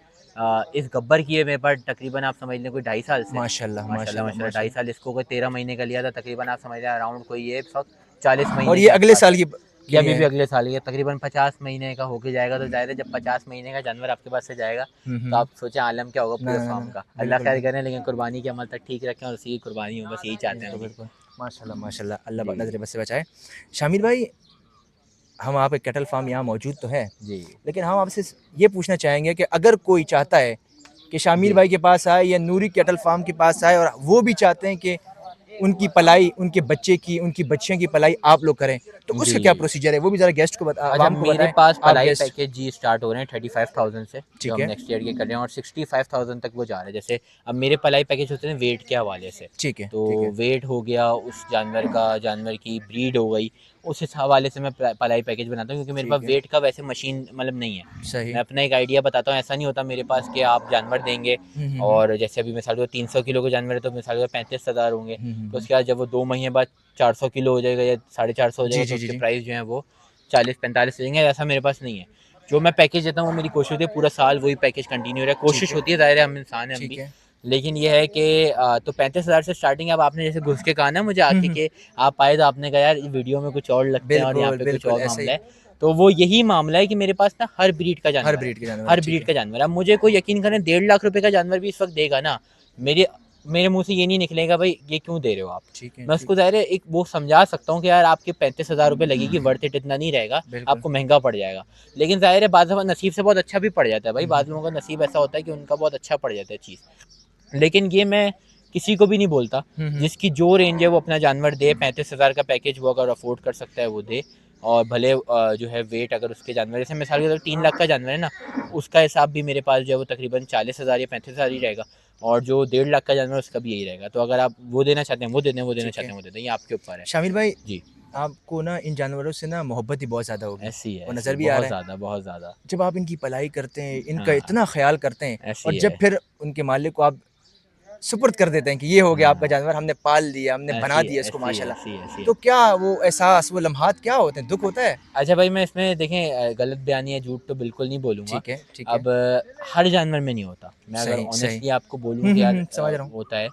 [SPEAKER 2] इस गब्बर की है मेरे पास तकरीबन आप समझ लें कोई 2.5 साल से।
[SPEAKER 1] माशाल्लाह,
[SPEAKER 2] माशाल्लाह,
[SPEAKER 1] माशाल्लाह,
[SPEAKER 2] माशाल्लाह 2.5
[SPEAKER 1] माशाल्लाह।
[SPEAKER 2] साल, इसको कोई 13 महीने का लिया था तकरीबन, आप समझ लें अराउंड कोई ये इस वक़्त 40
[SPEAKER 1] और
[SPEAKER 2] महीने
[SPEAKER 1] ये
[SPEAKER 2] के
[SPEAKER 1] अगले
[SPEAKER 2] आस-पास
[SPEAKER 1] साल
[SPEAKER 2] है।
[SPEAKER 1] की
[SPEAKER 2] ये
[SPEAKER 1] लिए
[SPEAKER 2] अभी भी
[SPEAKER 1] है?
[SPEAKER 2] अगले साल, ये तकरीबन 50 महीने का होके जाएगा, तो ज़ाहिर है जब 50 महीने का जानवर आपके पास से जाएगा,
[SPEAKER 1] हुँ, हुँ,
[SPEAKER 2] तो
[SPEAKER 1] हुँ।
[SPEAKER 2] आप सोचें आलम क्या होगा
[SPEAKER 1] ना,
[SPEAKER 2] पूरे
[SPEAKER 1] ना, ना,
[SPEAKER 2] फ़ार्म
[SPEAKER 1] ना।
[SPEAKER 2] का। अल्लाह
[SPEAKER 1] बिल्कुल,
[SPEAKER 2] खैर
[SPEAKER 1] बिल्कुल।
[SPEAKER 2] करें, लेकिन कुर्बानी के अमल तक ठीक रखें और उसी की कुर्बानी हो, बस यही चाहते हैं
[SPEAKER 1] बिल्कुल,
[SPEAKER 2] हम भी।
[SPEAKER 1] बिल्कुल। माशाल्लाह, माशाल्लाह। अल्लाह पाक
[SPEAKER 2] जी,
[SPEAKER 1] नज़र बद से बचाए। शामिर भाई, हम आपके कैटल फार्म यहाँ मौजूद तो है,
[SPEAKER 2] जी,
[SPEAKER 1] लेकिन हम आपसे ये पूछना चाहेंगे कि अगर कोई चाहता है कि शामिर
[SPEAKER 2] जी,
[SPEAKER 1] भाई के पास आए या नूरी कैटल फार्म के पास आए और वो भी चाहते हैं कि उनकी पलाई, उनके बच्चे की, उनकी बच्चियों की पलाई आप लोग करें, तो
[SPEAKER 2] जी।
[SPEAKER 1] उसका क्या प्रोसीजर है? वो भी ज़रा गेस्ट को
[SPEAKER 2] अच्छा,
[SPEAKER 1] आवाम को
[SPEAKER 2] मेरे
[SPEAKER 1] बताएँ,
[SPEAKER 2] पास
[SPEAKER 1] आप
[SPEAKER 2] पलाई
[SPEAKER 1] गेस्ट।
[SPEAKER 2] पैकेज जी स्टार्ट हो रहे हैं 35,000 से, जो
[SPEAKER 1] ठीक
[SPEAKER 2] हम
[SPEAKER 1] है,
[SPEAKER 2] नेक्स्ट ईयर के कर रहे हैं, और 65,000 तक वो जा रहे हैं। जैसे अब मेरे पलाई पैकेज होते हैं वेट के हवाले से,
[SPEAKER 1] ठीक है,
[SPEAKER 2] तो
[SPEAKER 1] ठीक है,
[SPEAKER 2] वेट हो गया उस जानवर का, जानवर की ब्रीड हो गई, उस इस हवाले से मैं पलाई पैकेज बनाता हूँ, क्योंकि मेरे पास
[SPEAKER 1] ठीक है।
[SPEAKER 2] वेट का वैसे मशीन मतलब नहीं है।
[SPEAKER 1] सही।
[SPEAKER 2] मैं अपना एक आइडिया बताता हूँ, ऐसा नहीं होता मेरे पास कि आप जानवर देंगे
[SPEAKER 1] हुँ, हुँ, हुँ।
[SPEAKER 2] और जैसे अभी मिसाल के 300 किलो के जानवर है तो मिसाल के 35,000 होंगे,
[SPEAKER 1] हुँ, हुँ,
[SPEAKER 2] तो
[SPEAKER 1] हुँ।
[SPEAKER 2] उसके बाद जब वो 2 महीने बाद 400 किलो हो जाएगा या 450 हो
[SPEAKER 1] जी,
[SPEAKER 2] जाएगा, तो
[SPEAKER 1] जी, जी,
[SPEAKER 2] उसके
[SPEAKER 1] जी।
[SPEAKER 2] प्राइस जो है वो 40-45 देंगे, ऐसा मेरे पास नहीं है। जो मैं पैकेज देता हूँ वो मेरी कोशिश होती है पूरा साल वही पैकेज कंटिन्यू रहे,
[SPEAKER 1] ठीक
[SPEAKER 2] कोशिश
[SPEAKER 1] है,
[SPEAKER 2] होती है, ज़ाहिर है हम इंसान हैं हम
[SPEAKER 1] ठीक
[SPEAKER 2] भी।
[SPEAKER 1] है।
[SPEAKER 2] लेकिन ये है कि तो 35,000 से स्टार्टिंग है। अब आपने जैसे घुस के कहा ना मुझे
[SPEAKER 1] हुँ,
[SPEAKER 2] आके
[SPEAKER 1] हुँ।
[SPEAKER 2] कि आप आए तो आपने कहा यार वीडियो में कुछ और लगते हैं और यहाँ
[SPEAKER 1] बिल्कुल,
[SPEAKER 2] पे कुछ
[SPEAKER 1] बिल्कुल,
[SPEAKER 2] और
[SPEAKER 1] ऐसा
[SPEAKER 2] मामला
[SPEAKER 1] ही।
[SPEAKER 2] है। तो वो यही मामला है कि मेरे पास ना हर ब्रीड का
[SPEAKER 1] हर
[SPEAKER 2] जानवर है,
[SPEAKER 1] ब्रीड के जानवर है,
[SPEAKER 2] हर
[SPEAKER 1] ठीक
[SPEAKER 2] ब्रीड
[SPEAKER 1] है।
[SPEAKER 2] का जानवर है। अब मुझे कोई यकीन करें 1.5 लाख रुपए का जानवर भी इस वक़्त देगा ना, मेरी मेरे मुंह से ये नहीं निकलेगा भाई ये क्यों दे रहे हो आप।
[SPEAKER 1] ठीक है,
[SPEAKER 2] मैं उसको ज़ाहिर है एक वो समझा सकता हूँ कि यार आपके 35,000 रुपये लगेगी, वर्थ इट इतना नहीं रहेगा,
[SPEAKER 1] बिल्कुल।
[SPEAKER 2] आपको महंगा पड़ जाएगा। लेकिन ज़ाहिर है बाद दफ़ा नसीब से बहुत अच्छा भी पड़ जाता है भाई,
[SPEAKER 1] हुँ,
[SPEAKER 2] बाद
[SPEAKER 1] हुँ,
[SPEAKER 2] लोगों का नसीब ऐसा होता है कि उनका बहुत अच्छा पड़ जाता है चीज़। लेकिन ये मैं किसी को भी नहीं बोलता,
[SPEAKER 1] हुँ, हुँ।
[SPEAKER 2] जिसकी जो रेंज है वो अपना जानवर दे, 35,000 का पैकेज वो अगर अफोर्ड कर सकता है वो दे। और भले जो है वेट अगर उसके जानवर, जैसे मिसाल के तौर पर 3 लाख का जानवर है ना, उसका हिसाब भी मेरे पास जो है वो तकरीबन 40,000 या 35,000 ही रहेगा। और जो 1.5 लाख का जानवर है उसका भी यही रहेगा। तो अगर आप वो देना चाहते हैं वो दे दें, वो देना
[SPEAKER 1] ठीक
[SPEAKER 2] चाहते
[SPEAKER 1] है।
[SPEAKER 2] हैं वो दे दें, ये आपके ऊपर है।
[SPEAKER 1] शामिर भाई,
[SPEAKER 2] जी,
[SPEAKER 1] आपको ना इन जानवरों से ना मोहब्बत ही बहुत ज़्यादा होगी
[SPEAKER 2] ऐसी है,
[SPEAKER 1] और
[SPEAKER 2] ऐसी
[SPEAKER 1] नज़र
[SPEAKER 2] है,
[SPEAKER 1] भी आ
[SPEAKER 2] बहुत
[SPEAKER 1] रहा है।
[SPEAKER 2] ज़्यादा, बहुत ज़्यादा।
[SPEAKER 1] जब आप इनकी पलाई करते हैं, इनका
[SPEAKER 2] हाँ,
[SPEAKER 1] इतना ख़्याल करते हैं और
[SPEAKER 2] ऐसी
[SPEAKER 1] जब
[SPEAKER 2] है।
[SPEAKER 1] फिर उनके मालिक को आप सुपुर्द कर देते हैं कि ये हो गया आपका
[SPEAKER 2] हाँ,
[SPEAKER 1] जानवर, हमने पाल लिया, हमने बना
[SPEAKER 2] ऐसी है,
[SPEAKER 1] दिया इसको
[SPEAKER 2] ऐसी है,
[SPEAKER 1] माशाल्लाह।
[SPEAKER 2] ऐसी है, ऐसी
[SPEAKER 1] तो
[SPEAKER 2] है।
[SPEAKER 1] क्या वो एहसास, वो लम्हात क्या होते हैं? दुःख होता है?
[SPEAKER 2] अच्छा भाई, मैं इसमें देखें गलत बयानी या झूठ तो बिल्कुल नहीं बोलूँगा।
[SPEAKER 1] ठीक है, ठीक है।
[SPEAKER 2] अब हर जानवर में नहीं होता। मैं अगर
[SPEAKER 1] सही, सही।
[SPEAKER 2] ऑनेस्टली आपको बोलूँ कि यार
[SPEAKER 1] समझ रहा हूँ।
[SPEAKER 2] होता है,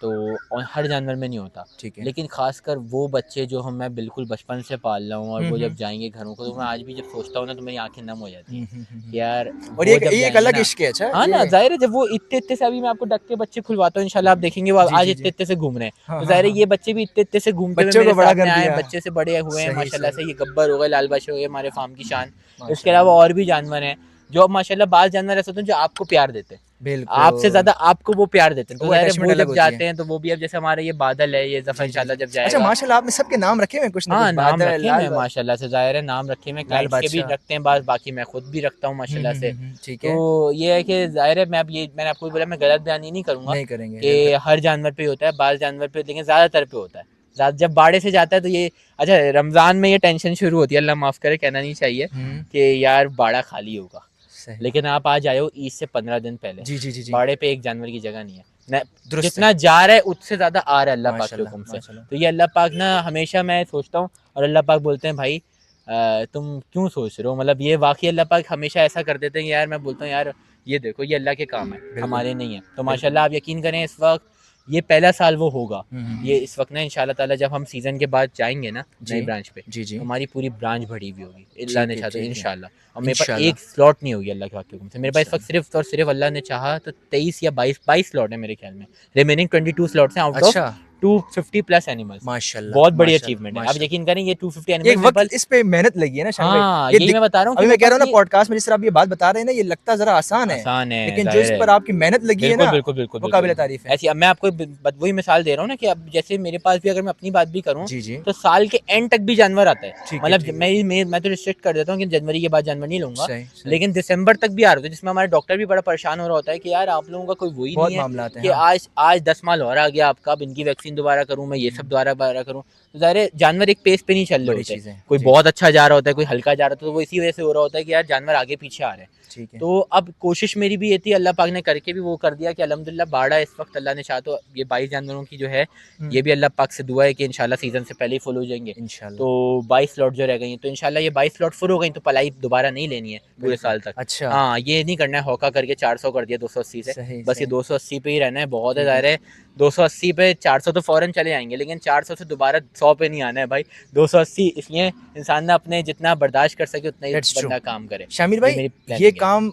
[SPEAKER 2] तो हर जानवर में नहीं होता।
[SPEAKER 1] ठीक है।
[SPEAKER 2] लेकिन ख़ासकर वो बच्चे जो हम मैं बिल्कुल बचपन से पाल रहा हूँ और
[SPEAKER 1] हुँ,
[SPEAKER 2] वो जब
[SPEAKER 1] हुँ।
[SPEAKER 2] जाएँगे घरों को, तो मैं आज भी जब सोचता हूँ ना तो मेरी आँखें नम हो जाती
[SPEAKER 1] हुँ,
[SPEAKER 2] हैं
[SPEAKER 1] हुँ, हुँ, हुँ।
[SPEAKER 2] कि यार
[SPEAKER 1] और
[SPEAKER 2] वो जब
[SPEAKER 1] ये एक
[SPEAKER 2] जाएँगे
[SPEAKER 1] अलग
[SPEAKER 2] ना।
[SPEAKER 1] इश्क है, अच्छा
[SPEAKER 2] हाँ ना,
[SPEAKER 1] ये
[SPEAKER 2] ज़ाहिर है जब वो इत्ते-इत्ते से, अभी मैं आपको डक के बच्चे खुलवाता हूँ इंशाल्लाह, आप देखेंगे वो
[SPEAKER 1] जी,
[SPEAKER 2] आज
[SPEAKER 1] जी, जी।
[SPEAKER 2] इत्ते-इत्ते से घूम रहे हैं।
[SPEAKER 1] हाँ,
[SPEAKER 2] तो
[SPEAKER 1] हाँ,
[SPEAKER 2] ज़ाहिर है
[SPEAKER 1] हाँ।
[SPEAKER 2] ये बच्चे भी इत्ते-इत्ते से घूमते हुए
[SPEAKER 1] बच्चों
[SPEAKER 2] मेरे
[SPEAKER 1] को बड़ा
[SPEAKER 2] सामने
[SPEAKER 1] कर
[SPEAKER 2] आए हैं,
[SPEAKER 1] दिया।
[SPEAKER 2] बच्चे से बड़े हुए हैं
[SPEAKER 1] सही,
[SPEAKER 2] माशाल्लाह
[SPEAKER 1] सही।
[SPEAKER 2] से, ये गब्बर हो गए, लाल बादशाह हो गए हमारे फार्म की शान। इसके अलावा
[SPEAKER 1] माशाल्लाह।
[SPEAKER 2] और भी जानवर हैं, जो अब माशाल्लाह बाज़ जानवर ऐसे होते हैं जो आपको प्यार देते हैं। आपसे
[SPEAKER 1] बिल्कुल।
[SPEAKER 2] ज़्यादा आपको वो प्यार देते हैं। तो
[SPEAKER 1] वो
[SPEAKER 2] ज़ाहिर है
[SPEAKER 1] अटैचमेंट
[SPEAKER 2] वो
[SPEAKER 1] अलग
[SPEAKER 2] जब
[SPEAKER 1] होती है।
[SPEAKER 2] जाते हैं तो वो भी, अब जैसे हमारा ये बादल है, ये ज़फ़र
[SPEAKER 1] जी, जी,
[SPEAKER 2] इंशाल्लाह
[SPEAKER 1] जी।
[SPEAKER 2] जब
[SPEAKER 1] अच्छा
[SPEAKER 2] जाएगा।
[SPEAKER 1] माशाल्लाह आपने सबके नाम रखे हुए हैं कुछ ना कुछ
[SPEAKER 2] हाँ, नाम
[SPEAKER 1] बादल,
[SPEAKER 2] रखे हुए हैं
[SPEAKER 1] लाल
[SPEAKER 2] माशाल्लाह से, ज़ाहिर है नाम रखे हुए हैं,
[SPEAKER 1] लाल
[SPEAKER 2] क्लाइंट्स के भी
[SPEAKER 1] बादशाह।
[SPEAKER 2] रखते हैं बाज़, बाकी मैं खुद भी रखता हूँ माशाल्लाह से।
[SPEAKER 1] ठीक
[SPEAKER 2] तो
[SPEAKER 1] है।
[SPEAKER 2] ये है कि ज़ाहिर है मैं अब ये मैंने आपको भी बोला, मैं गलत बयानी नहीं करूँगा
[SPEAKER 1] नहीं करेंगे,
[SPEAKER 2] कि
[SPEAKER 1] बिल्कुल।
[SPEAKER 2] हर जानवर पे ही होता है, बाज़ जानवर पे, लेकिन ज़्यादातर पे होता है। जब बाड़े से जाता है तो ये, अच्छा रमज़ान में ये टेंशन शुरू होती है, अल्लाह माफ़ करे कहना नहीं चाहिए
[SPEAKER 1] हुँ,
[SPEAKER 2] कि यार बाड़ा खाली होगा।
[SPEAKER 1] सही।
[SPEAKER 2] लेकिन आप आ जाओ ईद से 15 दिन पहले,
[SPEAKER 1] जी, जी, जी, जी।
[SPEAKER 2] बाड़े पे एक जानवर की जगह नहीं है। न
[SPEAKER 1] दुरुस्त है।
[SPEAKER 2] जितना जा रहा है उससे ज़्यादा आ रहा है अल्लाह पाक के
[SPEAKER 1] माशाल्लाह,
[SPEAKER 2] हुक्म से।
[SPEAKER 1] माशाल्लाह।
[SPEAKER 2] तो ये अल्लाह पाक ना हमेशा, मैं सोचता हूँ, और अल्लाह पाक बोलते हैं भाई तुम क्यों सोच रहे हो, मतलब ये वाक़ई अल्लाह पाक हमेशा ऐसा कर देते हैं कि यार मैं बोलता हूँ यार ये देखो ये अल्लाह के काम है,
[SPEAKER 1] बिल्कुल,
[SPEAKER 2] हमारे नहीं है। तो
[SPEAKER 1] बिल्कुल।
[SPEAKER 2] माशाल्लाह आप यकीन करें इस वक़्त ये पहला साल वो होगा।
[SPEAKER 1] हुँ, हुँ,
[SPEAKER 2] ये
[SPEAKER 1] हुँ।
[SPEAKER 2] इस वक़्त ना इंशाअल्लाह ताला जब हम सीज़न के बाद जाएँगे ना
[SPEAKER 1] जी।
[SPEAKER 2] नई ब्रांच पे,
[SPEAKER 1] जी, जी।
[SPEAKER 2] तो हमारी पूरी ब्रांच भरी हुई होगी। अल्लाह ने
[SPEAKER 1] ठीक है,
[SPEAKER 2] चाहा तो
[SPEAKER 1] ठीक है।
[SPEAKER 2] इंशाअल्लाह। और मेरे पास
[SPEAKER 1] इंशाल्लाह,
[SPEAKER 2] एक स्लॉट नहीं होगी अल्लाह के पाक के हुक्म से। मेरे पास इस वक़्त
[SPEAKER 1] इंशाल्लाह।
[SPEAKER 2] सिर्फ़ और सिर्फ़ अल्लाह ने चाहा तो 23 या 22 स्लॉट है मेरे ख़्याल में। रिमेनिंग 22 स्लॉट्स हैं आउट ऑफ
[SPEAKER 1] अच्छा।
[SPEAKER 2] 250 प्लस एनिमल्स।
[SPEAKER 1] माशाल्लाह,
[SPEAKER 2] बहुत बड़ी
[SPEAKER 1] माशाल्लाह,
[SPEAKER 2] अचीवमेंट है। आप
[SPEAKER 1] माशाल्लाह।
[SPEAKER 2] यकीन करें ये 250
[SPEAKER 1] एक
[SPEAKER 2] एनिमल्स मेरे
[SPEAKER 1] वक़्त
[SPEAKER 2] पास।
[SPEAKER 1] इस पे मेहनत लगी है ना शामिर भाई।
[SPEAKER 2] हाँ,
[SPEAKER 1] ये
[SPEAKER 2] यही
[SPEAKER 1] दिक
[SPEAKER 2] मैं बता रहा हूँ कि
[SPEAKER 1] अभी मैं
[SPEAKER 2] मेरे
[SPEAKER 1] कह रहा हूँ
[SPEAKER 2] पास
[SPEAKER 1] ना
[SPEAKER 2] ये
[SPEAKER 1] पॉडकास्ट में जिस तरह आप ये बात बता रहे हैं ना, ये लगता ज़रा आसान है,
[SPEAKER 2] आसान है,
[SPEAKER 1] लेकिन जो इस
[SPEAKER 2] ज़ाहिर है।
[SPEAKER 1] पर आपकी मेहनत लगी है
[SPEAKER 2] बिल्कुल,
[SPEAKER 1] ना,
[SPEAKER 2] बिल्कुल, बिल्कुल,
[SPEAKER 1] वो
[SPEAKER 2] बिल्कुल।
[SPEAKER 1] काबिल-ए-तारीफ़ है।
[SPEAKER 2] ऐसी अब मैं आपको वही मिसाल दे रहा हूँ ना कि अब जैसे मेरे पास भी, अगर मैं अपनी बात भी करूँ,
[SPEAKER 1] जी, जी।
[SPEAKER 2] तो साल के एंड तक भी जानवर आता है।
[SPEAKER 1] ठीक है,
[SPEAKER 2] मतलब
[SPEAKER 1] ठीक है।
[SPEAKER 2] मैं तो रिस्ट्रिक्ट कर देता हूँ कि जनवरी के बाद जानवर नहीं लूँगा,
[SPEAKER 1] सही, सही।
[SPEAKER 2] लेकिन दिसंबर तक भी आ रहे होते हैं, जिसमें हमारे डॉक्टर भी बड़ा परेशान हो रहा होता है कि यार आप लोगों का कोई वो ही
[SPEAKER 1] बहुत
[SPEAKER 2] नहीं है
[SPEAKER 1] मामला आते हैं,
[SPEAKER 2] कि
[SPEAKER 1] हाँ।
[SPEAKER 2] आज आज 10 माल और आ गया आपका, अब इनकी वैक्सीन दोबारा करूँ, मैं ये सब
[SPEAKER 1] हुँ,
[SPEAKER 2] दोबारा करूँ। तो ज़ाहिर है जानवर एक पेस पे नहीं चल रहे
[SPEAKER 1] बड़ी
[SPEAKER 2] होते।
[SPEAKER 1] चीज़ है।
[SPEAKER 2] कोई
[SPEAKER 1] जी,
[SPEAKER 2] बहुत अच्छा जा रहा होता है, कोई हल्का जा रहा होता है, तो वो इसी वजह से हो रहा होता है कि यार जानवर आगे पीछे आ रहे हैं।
[SPEAKER 1] ठीक है।
[SPEAKER 2] तो अब कोशिश मेरी भी ये थी, अल्लाह पाक ने करके भी वो कर दिया कि अल्हम्दुलिल्लाह बाड़ा इस वक्त अल्लाह ने चाहा तो ये 22 जानवरों की जो है,
[SPEAKER 1] हुँ,
[SPEAKER 2] ये भी अल्लाह पाक से दुआ है कि इंशाल्लाह सीज़न से पहले ही फुल हो जाएंगे।
[SPEAKER 1] इंशाल्लाह।
[SPEAKER 2] तो 22 स्लॉट जो रह गई हैं, तो इंशाल्लाह ये 22 स्लॉट फुल हो गई तो पलाई दोबारा नहीं लेनी है पूरे
[SPEAKER 1] बिल्कुल।
[SPEAKER 2] साल तक।
[SPEAKER 1] अच्छा,
[SPEAKER 2] हाँ, ये नहीं करना है हौका करके 400 कर दिया 280 से,
[SPEAKER 1] सही,
[SPEAKER 2] बस ये
[SPEAKER 1] सही।
[SPEAKER 2] 280 पे ही रहना है, बहुत है
[SPEAKER 1] ठीक है।
[SPEAKER 2] ज़ाहिर है। 280 पे 400 तो फ़ौरन चले आएंगे, लेकिन 400 से दोबारा 100 पे नहीं आना है भाई। 280 इसलिए इंसान ना अपने जितना बर्दाश्त कर सके उतना ही
[SPEAKER 1] दैट्स ट्रू।
[SPEAKER 2] बंदा काम करे।
[SPEAKER 1] शामिर
[SPEAKER 2] ये
[SPEAKER 1] भाई,
[SPEAKER 2] मेरी
[SPEAKER 1] ये
[SPEAKER 2] प्लानिंग है।
[SPEAKER 1] काम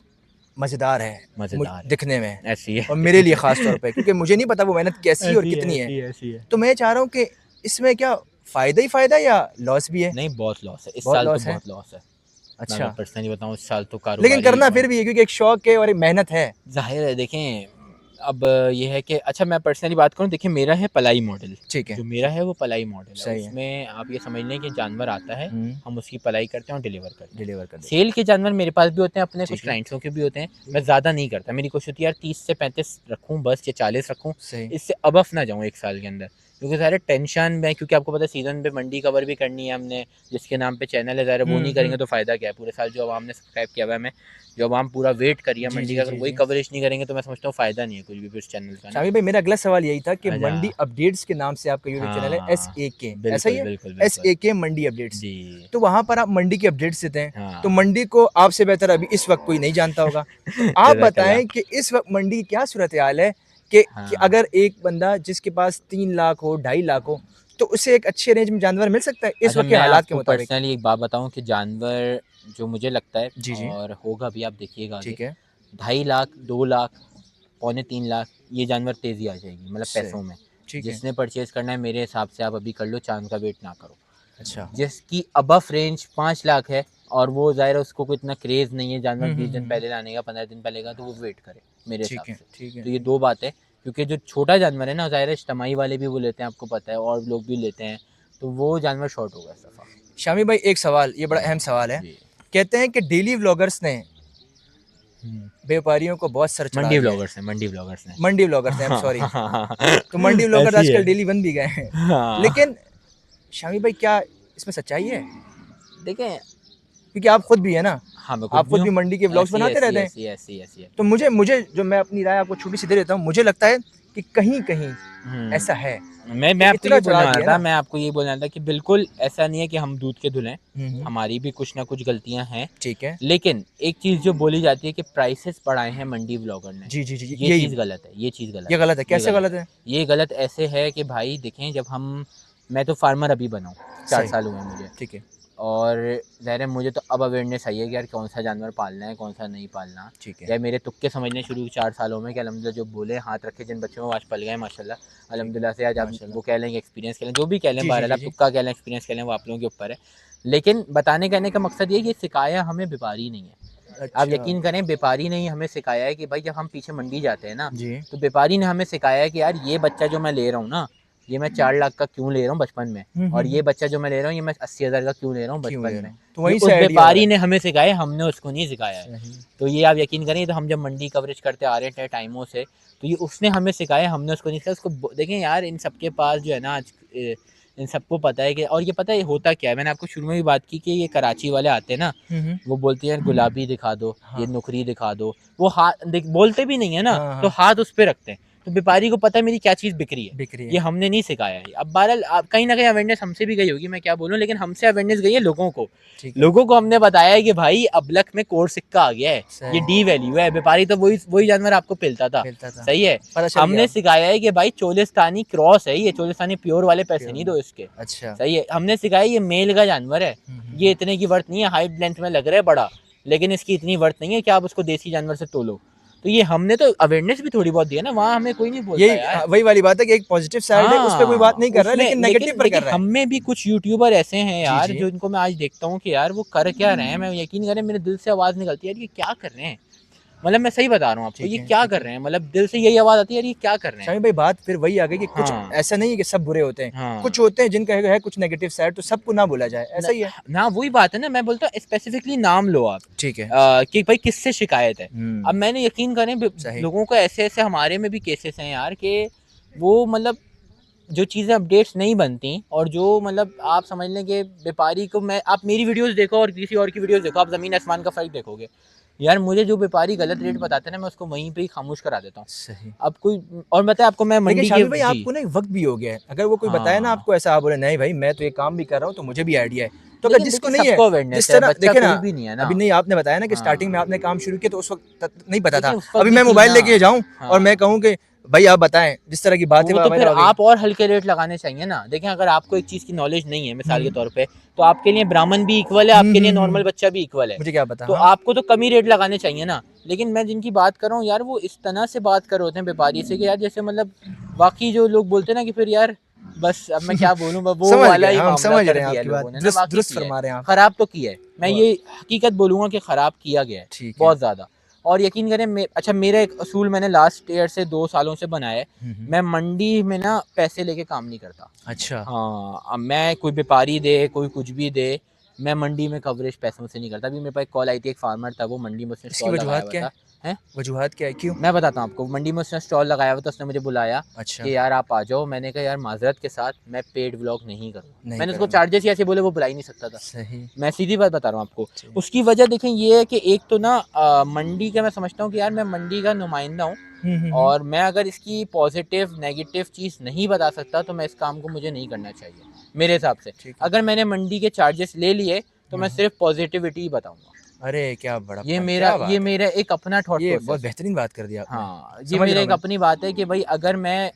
[SPEAKER 1] मज़ेदार है,
[SPEAKER 2] मज़ेदार है,
[SPEAKER 1] दिखने में
[SPEAKER 2] ऐसी
[SPEAKER 1] और
[SPEAKER 2] है।
[SPEAKER 1] मेरे लिए ख़ास तौर पे क्योंकि मुझे नहीं पता वो मेहनत कैसी है और
[SPEAKER 2] ऐसी है,
[SPEAKER 1] कितनी है।
[SPEAKER 2] ऐसी है, ऐसी है।
[SPEAKER 1] तो मैं चाह रहा हूँ कि इसमें क्या फ़ायदा ही फ़ायदा है या लॉस भी है?
[SPEAKER 2] नहीं, बहुत लॉस है, इस
[SPEAKER 1] बहुत
[SPEAKER 2] साल तो
[SPEAKER 1] लॉस है?
[SPEAKER 2] बहुत लॉस है। मैं अगर
[SPEAKER 1] अच्छा,
[SPEAKER 2] पर्सनली बताऊँ इस साल तो
[SPEAKER 1] लेकिन
[SPEAKER 2] कारोबारी
[SPEAKER 1] करना फिर भी है क्योंकि एक शौक है और एक मेहनत है।
[SPEAKER 2] ज़ाहिर है देखें, अब ये है कि अच्छा मैं पर्सनली बात करूँ, देखिए मेरा है पलाई मॉडल।
[SPEAKER 1] ठीक है,
[SPEAKER 2] जो मेरा है वो पलाई मॉडल है।
[SPEAKER 1] सही है।
[SPEAKER 2] उसमें आप ये समझ लें कि जानवर आता है,
[SPEAKER 1] हुँ,
[SPEAKER 2] हम उसकी पलाई करते हैं और डिलीवर करते हैं।
[SPEAKER 1] डिलीवर कर देते
[SPEAKER 2] सेल के जानवर मेरे पास भी होते हैं अपने, कुछ
[SPEAKER 1] ठीक है,
[SPEAKER 2] क्लाइंट्सों के भी होते हैं। मैं ज़्यादा नहीं करता, मेरी कोशिश होती है यार 30 से 35 रखूँ बस, या 40 रखूँ,
[SPEAKER 1] सही।
[SPEAKER 2] इससे अबफ ना जाऊँ एक साल के अंदर। क्योंकि ज़ाहिर है टेंशन में, क्योंकि आपको पता है सीज़न पे मंडी कवर भी करनी है हमने, जिसके नाम पे चैनल है, ज़ाहिर है वो
[SPEAKER 1] हुँ,
[SPEAKER 2] नहीं करेंगे
[SPEAKER 1] हुँ।
[SPEAKER 2] तो फ़ायदा क्या है? पूरे साल जो आवाम ने सब्सक्राइब किया हुआ है हमें, जो आवाम पूरा वेट कर रही है
[SPEAKER 1] जी,
[SPEAKER 2] मंडी
[SPEAKER 1] जी,
[SPEAKER 2] का, अगर
[SPEAKER 1] जी,
[SPEAKER 2] वही
[SPEAKER 1] जी।
[SPEAKER 2] कवरेज नहीं करेंगे तो मैं समझता हूँ फ़ायदा नहीं है कुछ भी फिर उस चैनल का ना।
[SPEAKER 1] शामिर भाई मेरा अगला सवाल यही था कि
[SPEAKER 2] अच्छा,
[SPEAKER 1] मंडी अपडेट्स के नाम से आपका यूट्यूब चैनल है
[SPEAKER 2] हाँ,
[SPEAKER 1] एसएके, ऐसा ही
[SPEAKER 2] बिल्कुल,
[SPEAKER 1] है?
[SPEAKER 2] बिल्कुल, बिल्कुल।
[SPEAKER 1] एसएके मंडी अपडेट्स।
[SPEAKER 2] जी,
[SPEAKER 1] तो वहाँ पर आप मंडी की अपडेट्स देते हैं। तो
[SPEAKER 2] हाँ।
[SPEAKER 1] मंडी को आपसे बेहतर अभी इस वक़्त कोई नहीं जानता होगा। तो आप
[SPEAKER 2] जज़ाकल्लाह।
[SPEAKER 1] बताएँ कि इस वक़्त मंडी की क्या सूरत-ए-हाल है कि
[SPEAKER 2] हाँ,
[SPEAKER 1] अगर एक बंदा जिसके पास 3 लाख हो, 2.5 लाख हो, तो उसे एक अच्छे रेंज में जानवर मिल सकता है इस
[SPEAKER 2] अच्छा
[SPEAKER 1] वक़्त के
[SPEAKER 2] मैं
[SPEAKER 1] हालात के
[SPEAKER 2] आपको
[SPEAKER 1] मुताबिक?
[SPEAKER 2] पर्सनली एक बात बताऊँ कि जानवर जो मुझे लगता है
[SPEAKER 1] जी, जी।
[SPEAKER 2] और होगा भी, आप देखिएगा आगे,
[SPEAKER 1] ठीक है।
[SPEAKER 2] 2.5 लाख, 2 लाख 2.5-3 लाख ये जानवर तेज़ी आ जाएगी, मतलब
[SPEAKER 1] सही,
[SPEAKER 2] पैसों में।
[SPEAKER 1] ठीक है।
[SPEAKER 2] जिसने परचेज़ करना है मेरे हिसाब से आप अभी कर लो, चाँद का वेट ना करो।
[SPEAKER 1] अच्छा।
[SPEAKER 2] जिसकी अबव रेंज 5 लाख है और वो ज़ाहिर है उसको कोई इतना क्रेज़ नहीं है जानवर 20 दिन
[SPEAKER 1] हुँ।
[SPEAKER 2] पहले लाने का, 15 दिन पहले का, तो वो वेट करे मेरे हिसाब
[SPEAKER 1] ठीक है,
[SPEAKER 2] से।
[SPEAKER 1] ठीक है।
[SPEAKER 2] तो ये 2 बातें, क्योंकि जो छोटा जानवर है ना, ज़ाहिर है इज्तिमाई वाले भी वो लेते हैं, आपको पता है, और लोग भी लेते हैं, तो वो जानवर शॉर्ट होगा इस दफ़ा।
[SPEAKER 1] शामी भाई एक सवाल, ये बड़ा अहम सवाल है।
[SPEAKER 2] जी।
[SPEAKER 1] कहते हैं कि डेली व्लॉगर्स ने व्यापारियों को बहुत सर चढ़ा
[SPEAKER 2] मंडी
[SPEAKER 1] दिया है।
[SPEAKER 2] व्लॉगर्स हैं, मंडी व्लॉगर्स हैं।
[SPEAKER 1] मंडी व्लॉगर्स हैं, आई एम
[SPEAKER 2] हाँ,
[SPEAKER 1] सॉरी।
[SPEAKER 2] हाँ, हाँ, हाँ,
[SPEAKER 1] तो मंडी व्लॉगर्स
[SPEAKER 2] ऐसी है।
[SPEAKER 1] आजकल डेली बन भी गए हैं।
[SPEAKER 2] हाँ।
[SPEAKER 1] लेकिन शामी भाई क्या इसमें सच्चाई है?
[SPEAKER 2] देखें,
[SPEAKER 1] क्योंकि आप खुद भी है ना,
[SPEAKER 2] हाँ, मैं
[SPEAKER 1] आप
[SPEAKER 2] खुद भी
[SPEAKER 1] खुद
[SPEAKER 2] हूँ।
[SPEAKER 1] भी मंडी के व्लॉग्स
[SPEAKER 2] ऐसी
[SPEAKER 1] बनाते
[SPEAKER 2] ऐसी
[SPEAKER 1] रहते हैं।
[SPEAKER 2] ऐसी ऐसी ऐसी है।
[SPEAKER 1] तो मुझे मुझे जो मैं अपनी राय आपको छोटी-सी दे देता हूँ, मुझे लगता है कि कहीं-कहीं ऐसा है
[SPEAKER 2] मैं
[SPEAKER 1] कि
[SPEAKER 2] आपको
[SPEAKER 1] इतना
[SPEAKER 2] ये
[SPEAKER 1] चढ़ा
[SPEAKER 2] बोलने वाला
[SPEAKER 1] दिया
[SPEAKER 2] था,
[SPEAKER 1] ना।
[SPEAKER 2] मैं आपको ये बोलना था कि बिल्कुल ऐसा नहीं है कि हम दूध के धुले हैं,
[SPEAKER 1] हुँ।
[SPEAKER 2] हमारी भी कुछ ना कुछ गलतियाँ हैं।
[SPEAKER 1] ठीक है।
[SPEAKER 2] लेकिन एक चीज़ जो बोली जाती है कि प्राइसेस बढ़ाए हैं मंडी ब्लॉगर ने,
[SPEAKER 1] जी,
[SPEAKER 2] ये
[SPEAKER 1] यही
[SPEAKER 2] चीज़ गलत है, ये चीज़ गलत
[SPEAKER 1] ये
[SPEAKER 2] है,
[SPEAKER 1] गलत है,
[SPEAKER 2] ये
[SPEAKER 1] कैसे
[SPEAKER 2] गलत
[SPEAKER 1] गलत
[SPEAKER 2] है।
[SPEAKER 1] है?
[SPEAKER 2] ये गलत ऐसे है कि भाई देखें, जब हम, मैं तो फार्मर अभी बना हूँ, 4
[SPEAKER 1] सही,
[SPEAKER 2] साल हुए हैं मुझे,
[SPEAKER 1] ठीक है,
[SPEAKER 2] और ज़ाहिर है मुझे तो अब अवेयरनेस आई है कि यार कौन-सा जानवर पालना है, कौन-सा नहीं पालना।
[SPEAKER 1] ठीक है,
[SPEAKER 2] यार मेरे तुक्के समझने शुरू हुए 4 सालों में कि अल्हम्दुलिल्लाह जो बोले, हाथ रखे जिन बच्चों में, वो आज पल गए माशाल्लाह।
[SPEAKER 1] ठीक है।
[SPEAKER 2] अल्हम्दुलिल्लाह से आज आप
[SPEAKER 1] माशाल्लाह।
[SPEAKER 2] वो कह लें, एक्सपीरियंस कह लें, जो भी कह लें, बहरहाल आप
[SPEAKER 1] जी।
[SPEAKER 2] तुक्का कह लें, एक्सपीरियंस कह लें, वो आप लोगों के ऊपर है। लेकिन बताने कहने का मकसद ये है कि सिखाया हमें व्यापारी नहीं है। आप
[SPEAKER 1] अच्छा,
[SPEAKER 2] यकीन करें, व्यापारी ने ही हमें सिखाया है कि भाई जब हम पीछे मंडी जाते हैं ना,
[SPEAKER 1] जी।
[SPEAKER 2] तो व्यापारी ने हमें सिखाया है कि यार ये बच्चा जो मैं ले रहा हूँ ना, ये मैं 4 लाख का क्यों ले रहा हूँ बचपन में, और ये
[SPEAKER 1] हुँ।
[SPEAKER 2] बच्चा जो मैं ले रहा हूँ ये मैं 80,000 का क्यों ले रहा हूँ
[SPEAKER 1] क्यों
[SPEAKER 2] बचपन
[SPEAKER 1] ले रहा
[SPEAKER 2] में।
[SPEAKER 1] हूँ? तो
[SPEAKER 2] ये
[SPEAKER 1] वहीं से
[SPEAKER 2] उस
[SPEAKER 1] आइडिया हो रहा
[SPEAKER 2] व्यापारी
[SPEAKER 1] है।
[SPEAKER 2] ने हमें सिखाया है, हमने उसको नहीं सिखाया है।
[SPEAKER 1] सही,
[SPEAKER 2] तो ये आप यकीन करें, तो हम जब मंडी कवरेज करते आ रहे थे टाइमों से, तो ये उसने हमें सिखाया, हमने उसको नहीं सिखाया। उसको देखें यार, इन सबके पास जो है ना आज, इन सबको पता है कि, और ये पता है ये होता क्या है, मैंने आपको शुरू में भी बात की कि ये कराची वाले आते हैं ना,
[SPEAKER 1] हुँ।
[SPEAKER 2] वो बोलते हैं गुलाबी दिखा दो, ये
[SPEAKER 1] हाँ,
[SPEAKER 2] नुकरी दिखा दो, वो हाथ बोलते भी नहीं है ना, तो
[SPEAKER 1] हाँ,
[SPEAKER 2] हाथ उस पे रखते हैं। तो व्यापारी को पता है मेरी क्या चीज़ बिक रही है,
[SPEAKER 1] बिक रही
[SPEAKER 2] ये
[SPEAKER 1] है।
[SPEAKER 2] हमने नहीं सिखाया है। अब बहरहाल कहीं ना कहीं अवेयरनेस हमसे भी गई होगी, मैं क्या बोलूँ, लेकिन हमसे अवेयरनेस गई है लोगों को।
[SPEAKER 1] ठीक है,
[SPEAKER 2] लोगों को हमने बताया है कि भाई अबलख में कोर सिक्का आ गया है, ये
[SPEAKER 1] सही,
[SPEAKER 2] डी वैल्यू है। व्यापारी तो वही वही जानवर आपको पिलता था,
[SPEAKER 1] मिलता था।
[SPEAKER 2] सही है।
[SPEAKER 1] पता चल गया
[SPEAKER 2] हमने
[SPEAKER 1] अब।
[SPEAKER 2] सिखाया है कि भाई चोलिस्तानी क्रॉस है, ये चोलिस्तानी प्योर वाले पैसे
[SPEAKER 1] प्योर
[SPEAKER 2] नहीं
[SPEAKER 1] में।
[SPEAKER 2] दो इसके,
[SPEAKER 1] अच्छा।
[SPEAKER 2] सही है। हमने सिखाया ये मेल का जानवर है, ये
[SPEAKER 1] हुँ।
[SPEAKER 2] इतने की वर्थ नहीं है, हाइट लेंथ में लग रहा है बड़ा, लेकिन इसकी इतनी वर्थ नहीं है कि आप उसको देसी जानवर से तोलो। तो ये हमने तो अवेयरनेस भी थोड़ी बहुत दी है ना, वहाँ हमें कोई नहीं बोलता
[SPEAKER 1] यही
[SPEAKER 2] यार।
[SPEAKER 1] वही वाली बात है कि एक पॉजिटिव साइड है, उस पे कोई बात
[SPEAKER 2] हाँ,
[SPEAKER 1] नहीं कर रहा है,
[SPEAKER 2] उसमें
[SPEAKER 1] लेकिन
[SPEAKER 2] लेकिन
[SPEAKER 1] नेगेटिव पर
[SPEAKER 2] देखिए,
[SPEAKER 1] कर रहा है।
[SPEAKER 2] हम में भी कुछ यूट्यूबर ऐसे हैं यार,
[SPEAKER 1] जी।
[SPEAKER 2] जो इनको मैं आज देखता हूँ कि यार वो कर क्या रहे हैं, मैं यकीन करें मेरे दिल से आवाज़ निकलती है यार, ये क्या कर रहे हैं। मतलब मैं सही बता रहा हूँ आपको, ये क्या
[SPEAKER 1] ठीक
[SPEAKER 2] कर
[SPEAKER 1] है।
[SPEAKER 2] रहे हैं, मतलब दिल से यही आवाज़ आती है यार, ये क्या कर रहे हैं।
[SPEAKER 1] शामी भाई बात फिर वही आ गई कि कुछ
[SPEAKER 2] हाँ,
[SPEAKER 1] ऐसा नहीं है कि सब बुरे होते हैं। कुछ
[SPEAKER 2] हाँ।
[SPEAKER 1] होते हैं जिनका है कुछ नेगेटिव साइड, तो सबको ना बोला जाए,
[SPEAKER 2] न
[SPEAKER 1] ऐसा ही है।
[SPEAKER 2] ना वही बात है ना, मैं बोलता हूँ स्पेसिफिकली नाम लो आप,
[SPEAKER 1] ठीक है।
[SPEAKER 2] कि भाई किससे शिकायत है। अब
[SPEAKER 1] हुँ,
[SPEAKER 2] मैंने यकीन करें,
[SPEAKER 1] सही।
[SPEAKER 2] लोगों को ऐसे-ऐसे हमारे में भी केसेस हैं यार, कि वो मतलब जो चीज़ें अपडेट्स नहीं बनती, और जो मतलब आप समझ लें कि व्यापारी को, मैं, आप मेरी वीडियोस देखो और किसी और की वीडियोस देखो, आप ज़मीन आसमान का फ़र्क देखोगे। यार मुझे जो व्यापारी गलत रेट बताते हैं ना, मैं उसको वहीं पे ही खामोश करा देता हूँ।
[SPEAKER 1] सही।
[SPEAKER 2] अब कोई, और बताए आपको मैं
[SPEAKER 1] लेकिन
[SPEAKER 2] मंडी के,
[SPEAKER 1] शामी भाई
[SPEAKER 2] जी,
[SPEAKER 1] आपको ना एक वक़्त भी हो गया है। अगर वो कोई बताए ना
[SPEAKER 2] हाँ।
[SPEAKER 1] आपको ऐसा, आप बोले नहीं भाई मैं तो ये काम भी कर रहा हूँ, तो मुझे भी आइडिया है। तो अगर
[SPEAKER 2] लेकिन
[SPEAKER 1] जिसको
[SPEAKER 2] देखिए,
[SPEAKER 1] नहीं है,
[SPEAKER 2] सबको अवेयरनेस
[SPEAKER 1] जिस
[SPEAKER 2] है,
[SPEAKER 1] तरह
[SPEAKER 2] बच्चा
[SPEAKER 1] देखिए ना,
[SPEAKER 2] कोई भी नहीं है ना।
[SPEAKER 1] अभी नहीं आपने बताया ना कि स्टार्टिंग में
[SPEAKER 2] हाँ,
[SPEAKER 1] आपने काम शुरू किया तो उस वक़्त नहीं पता था।
[SPEAKER 2] लेकिन उस वक़्त
[SPEAKER 1] अभी
[SPEAKER 2] भी
[SPEAKER 1] मैं
[SPEAKER 2] थी
[SPEAKER 1] मोबाइल
[SPEAKER 2] ना।
[SPEAKER 1] लेके जाऊँ और मैं
[SPEAKER 2] हाँ।
[SPEAKER 1] कहूँ कि भाई आप बताएँ, जिस तरह की बातें
[SPEAKER 2] वो तो फिर
[SPEAKER 1] वगैरह हो गई।
[SPEAKER 2] आप और हल्के रेट लगाने चाहिए ना। देखें, अगर आपको एक चीज़ की नॉलेज नहीं है मिसाल के
[SPEAKER 1] हुँ।
[SPEAKER 2] तौर पे, तो आपके लिए ब्राह्मण भी इक्वल है, आपके लिए नॉर्मल
[SPEAKER 1] हुँ।
[SPEAKER 2] बच्चा भी इक्वल है।
[SPEAKER 1] मुझे क्या पता,
[SPEAKER 2] तो
[SPEAKER 1] हाँ।
[SPEAKER 2] आपको तो कम ही रेट लगाने चाहिए ना। लेकिन मैं जिनकी बात कर रहा हूँ यार, वो इस तरह से बात कर रहे होते हैं व्यापारी से कि यार जैसे मतलब वाक़ई जो लोग बोलते हैं ना कि फिर यार बस अब मैं क्या बोलूँ, वो
[SPEAKER 1] समझ
[SPEAKER 2] वाला
[SPEAKER 1] गए,
[SPEAKER 2] ही
[SPEAKER 1] हम
[SPEAKER 2] मामला
[SPEAKER 1] समझ
[SPEAKER 2] कर
[SPEAKER 1] रहे हैं
[SPEAKER 2] दिया है
[SPEAKER 1] आपकी बात।
[SPEAKER 2] लोगों ने ना,
[SPEAKER 1] दुरुस्त
[SPEAKER 2] वाक़ई
[SPEAKER 1] दुरुस्त
[SPEAKER 2] किया है।
[SPEAKER 1] फरमा रहे हैं आप।
[SPEAKER 2] ख़राब तो किया है। मैं
[SPEAKER 1] वो
[SPEAKER 2] ये हकीकत बोलूँगा कि ख़राब किया गया है,
[SPEAKER 1] ठीक है।
[SPEAKER 2] बहुत ज़्यादा। और यकीन करें, अच्छा मेरा एक असूल मैंने लास्ट ईयर से 2 सालों से बनाया है,
[SPEAKER 1] हुँ।
[SPEAKER 2] मैं मंडी में ना पैसे लेके काम नहीं करता।
[SPEAKER 1] अच्छा,
[SPEAKER 2] हाँ, अब मैं, कोई व्यापारी दे, कोई कुछ भी दे, मैं मंडी में कवरेज पैसों से नहीं करता। अभी मेरे पास एक कॉल आई थी, एक फार्मर था, वो मंडी में उसने
[SPEAKER 1] इसकी
[SPEAKER 2] स्टॉल लगाया
[SPEAKER 1] वजूहात
[SPEAKER 2] हुआ
[SPEAKER 1] क्या है?
[SPEAKER 2] था। हैं?
[SPEAKER 1] वजूहात क्या है? क्यों?
[SPEAKER 2] मैं बताता हूँ आपको, मंडी में उसने स्टॉल लगाया हुआ था, उसने मुझे बुलाया
[SPEAKER 1] अच्छा,
[SPEAKER 2] कि यार आप आ जाओ। मैंने कहा यार माज़रत के साथ मैं पेड व्लॉग नहीं करूँगा।
[SPEAKER 1] नहीं
[SPEAKER 2] मैंने उसको
[SPEAKER 1] करूँगा।
[SPEAKER 2] चार्जेस ही ऐसे बोले, वो बुला ही नहीं सकता था।
[SPEAKER 1] सही।
[SPEAKER 2] मैं सीधी बात बता रहा हूँ आपको।
[SPEAKER 1] जी।
[SPEAKER 2] उसकी वजह देखें ये है कि एक तो ना मंडी का मैं समझता हूँ कि यार मैं मंडी का नुमाइंदा हूँ,
[SPEAKER 1] हुँ।
[SPEAKER 2] और मैं अगर इसकी पॉजिटिव नेगेटिव चीज़ नहीं बता सकता, तो मैं इस काम को, मुझे नहीं करना चाहिए मेरे हिसाब से।
[SPEAKER 1] ठीक है।
[SPEAKER 2] अगर मैंने मंडी के चार्जेस ले लिए, तो मैं
[SPEAKER 1] हाँ।
[SPEAKER 2] सिर्फ पॉजिटिविटी ही बताऊँगा।
[SPEAKER 1] अरे क्या बड़प्पन!
[SPEAKER 2] ये
[SPEAKER 1] क्या
[SPEAKER 2] ये
[SPEAKER 1] बात है!
[SPEAKER 2] मेरा एक अपना थॉट
[SPEAKER 1] ये बहुत
[SPEAKER 2] प्रोसेस है।
[SPEAKER 1] बेहतरीन बात कर दी आपने।
[SPEAKER 2] हाँ, ये
[SPEAKER 1] समझ
[SPEAKER 2] मेरा
[SPEAKER 1] रहा हूँ
[SPEAKER 2] एक
[SPEAKER 1] मैं।
[SPEAKER 2] अपनी बात है कि भाई अगर मैं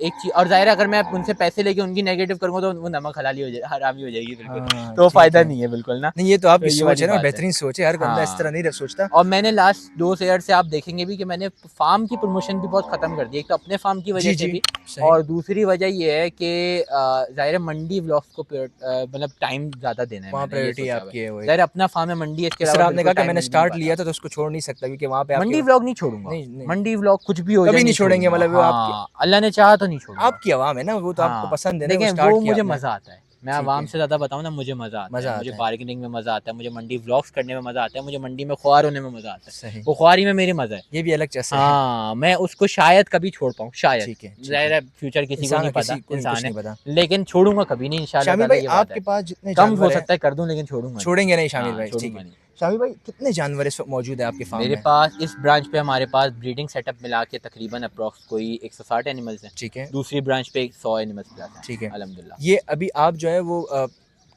[SPEAKER 2] एक चीज, और जाहिर है अगर मैं उनसे पैसे लेके उनकी नेगेटिव करूंगा तो वो नमक हलाली हो जाए, हरामी हो जाएगी बिल्कुल।
[SPEAKER 1] हाँ,
[SPEAKER 2] तो
[SPEAKER 1] ठीक
[SPEAKER 2] फायदा
[SPEAKER 1] है।
[SPEAKER 2] नहीं है बिल्कुल ना।
[SPEAKER 1] नहीं, ये तो
[SPEAKER 2] तो
[SPEAKER 1] आपकी
[SPEAKER 2] ये
[SPEAKER 1] सोच
[SPEAKER 2] वाली
[SPEAKER 1] है ना,
[SPEAKER 2] बात है।
[SPEAKER 1] बेहतरीन सोच है, हर बंदा इस तरह
[SPEAKER 2] हाँ,
[SPEAKER 1] नहीं सोचता।
[SPEAKER 2] और मैंने लास्ट 2 ईयर से आप देखेंगे भी कि मैंने फार्म की प्रमोशन भी बहुत खत्म कर दी, एक तो अपने फार्म की वजह
[SPEAKER 1] जी,
[SPEAKER 2] से
[SPEAKER 1] जी,
[SPEAKER 2] भी,
[SPEAKER 1] सही।
[SPEAKER 2] और दूसरी वजह ये है कि जाहिर है मंडी व्लॉग्स को मतलब टाइम ज़्यादा देना है,
[SPEAKER 1] वहाँ
[SPEAKER 2] मैंने ये
[SPEAKER 1] प्रायोरिटी
[SPEAKER 2] सोचा हुआ
[SPEAKER 1] आपकी है वो
[SPEAKER 2] है।
[SPEAKER 1] एक।
[SPEAKER 2] जाहिर है अपना फार्म है, मंडी है, इसके
[SPEAKER 1] जिस
[SPEAKER 2] अलावा
[SPEAKER 1] तरह आपने
[SPEAKER 2] बिल्कुल
[SPEAKER 1] कहा कि
[SPEAKER 2] टाइम
[SPEAKER 1] मैंने
[SPEAKER 2] मिल भी नहीं
[SPEAKER 1] स्टार्ट
[SPEAKER 2] पाता।
[SPEAKER 1] लिया था तो उसको छोड़ नहीं सकता, क्योंकि वहाँ पे आपके
[SPEAKER 2] मंडी व्लॉग नहीं छोड़ूंगा,
[SPEAKER 1] नहीं, नहीं,
[SPEAKER 2] मंडी व्लॉग कुछ भी हो जाए
[SPEAKER 1] कभी नहीं
[SPEAKER 2] नहीं
[SPEAKER 1] छोड़ेंगे,
[SPEAKER 2] छोड़ूंगा।
[SPEAKER 1] मतलब वो आपकी
[SPEAKER 2] हाँ, अल्लाह ने चाहा तो नहीं छोड़ूंगा।
[SPEAKER 1] आपकी आवाम है ना, वो तो आपको
[SPEAKER 2] हाँ,
[SPEAKER 1] पसंद है ना, वो
[SPEAKER 2] देखें
[SPEAKER 1] स्टार्ट
[SPEAKER 2] वो
[SPEAKER 1] किया
[SPEAKER 2] मुझे
[SPEAKER 1] आपने।
[SPEAKER 2] मज़ा आता है, मैं
[SPEAKER 1] ठीक
[SPEAKER 2] आवाम
[SPEAKER 1] है,
[SPEAKER 2] से ज़्यादा बताऊँ ना, मुझे मज़ा आता है,
[SPEAKER 1] मज़ा
[SPEAKER 2] मुझे
[SPEAKER 1] आता है।
[SPEAKER 2] बार्गेनिंग में मज़ा आता है, मुझे मंडी व्लॉग्स करने में मज़ा आता है, मुझे मंडी में ख्वार होने में मज़ा आता है।
[SPEAKER 1] सही,
[SPEAKER 2] वो ख्वारी में मेरी मज़ा है।
[SPEAKER 1] ये भी अलग जैसे है।
[SPEAKER 2] हाँ, मैं उसको शायद कभी छोड़ पाऊँ, शायद।
[SPEAKER 1] ठीक है, ठीक
[SPEAKER 2] ज़ाहिर
[SPEAKER 1] है।
[SPEAKER 2] है फ्यूचर किसी को
[SPEAKER 1] इंसान
[SPEAKER 2] नहीं
[SPEAKER 1] का
[SPEAKER 2] पता,
[SPEAKER 1] किसी को कुछ
[SPEAKER 2] इंसान है,
[SPEAKER 1] नहीं पता।
[SPEAKER 2] लेकिन छोड़ूँगा कभी नहीं, इंशाअल्लाह
[SPEAKER 1] शामिर
[SPEAKER 2] ताला
[SPEAKER 1] भाई,
[SPEAKER 2] ये वादा है।
[SPEAKER 1] आपके पास जितने
[SPEAKER 2] कम हो
[SPEAKER 1] जानवर हैं,
[SPEAKER 2] सकता है कर दूँ लेकिन छोड़ूँगा नहीं।
[SPEAKER 1] छोड़ेंगे नहीं शामिर
[SPEAKER 2] हाँ,
[SPEAKER 1] भाई, ठीक है।
[SPEAKER 2] छोड़ूँगा नहीं।
[SPEAKER 1] शामिर भाई, कितने जानवर इस वक़्त मौजूद है आपके फ़ार्म
[SPEAKER 2] मेरे
[SPEAKER 1] में?
[SPEAKER 2] पास इस ब्रांच पे हमारे पास ब्रीडिंग सेटअप मिला के तकरीबन अप्रॉक्स कोई 160 एनिमल्स हैं।
[SPEAKER 1] ठीक है,
[SPEAKER 2] दूसरी ब्रांच पे 100 एनिमल्स प्लस हैं,
[SPEAKER 1] ठीक है।
[SPEAKER 2] अल्हम्दुलिल्लाह।
[SPEAKER 1] ये अभी आप जो है वो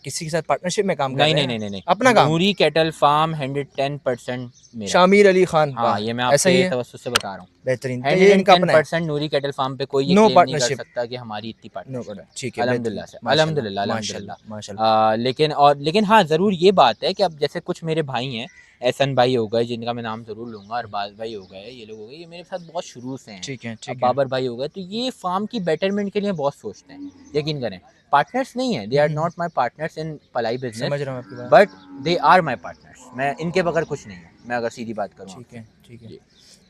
[SPEAKER 1] किसी के साथ पार्टनरशिप में काम कर
[SPEAKER 2] नहीं,
[SPEAKER 1] रहे
[SPEAKER 2] नहीं,
[SPEAKER 1] हैं?
[SPEAKER 2] नहीं, नहीं, नहीं।
[SPEAKER 1] अपना काम?
[SPEAKER 2] नूरी कैटल फार्म 110% मेरा है।
[SPEAKER 1] शामिर अली खान का
[SPEAKER 2] हाँ, ये मैं
[SPEAKER 1] ऐसा ही
[SPEAKER 2] आपके
[SPEAKER 1] है?
[SPEAKER 2] तवज्जुह से बता रहा हूँ।
[SPEAKER 1] बेहतरीन, तो ये इनका अपना है?
[SPEAKER 2] 110% नूरी कैटल फार्म पे कोई ये
[SPEAKER 1] नो
[SPEAKER 2] क्लेम नहीं कर
[SPEAKER 1] पार्टनरशिप?
[SPEAKER 2] सकता कि हमारी इतनी
[SPEAKER 1] नो
[SPEAKER 2] पार्टनरशिप है।
[SPEAKER 1] पार्टनर, ठीक है, बेहतरीन।
[SPEAKER 2] अल्हम्दुलिल्लाह से,
[SPEAKER 1] माशाल्लाह,
[SPEAKER 2] अल्हम्दुलिल्लाह,
[SPEAKER 1] माशाल्लाह,
[SPEAKER 2] अल्हम्दुलिल्लाह।
[SPEAKER 1] माशाल्लाह।
[SPEAKER 2] लेकिन हाँ, ज़रूर ये बात है कि अब जैसे कुछ मेरे भाई हैं, एहसन भाई हो गए जिनका मैं नाम ज़रूर लूँगा, अरबाज़ भाई हो गए, ये लोग हो गए, ये मेरे साथ बहुत शुरू से हैं।
[SPEAKER 1] ठीक है,
[SPEAKER 2] अब
[SPEAKER 1] ठीक है।
[SPEAKER 2] बाबर भाई हो गए, तो ये फार्म की बेटरमेंट के लिए बहुत सोचते हैं, यकीन करें। पार्टनर्स नहीं हैं, they are not my partners in ply business,
[SPEAKER 1] समझ रहा हूँ आपकी बात।
[SPEAKER 2] But they are my partners. मैं इनके बगैर कुछ नहीं हूँ, मैं अगर सीधी बात करूँ
[SPEAKER 1] ठीक
[SPEAKER 2] आपसे।
[SPEAKER 1] है, ठीक है।
[SPEAKER 2] जी।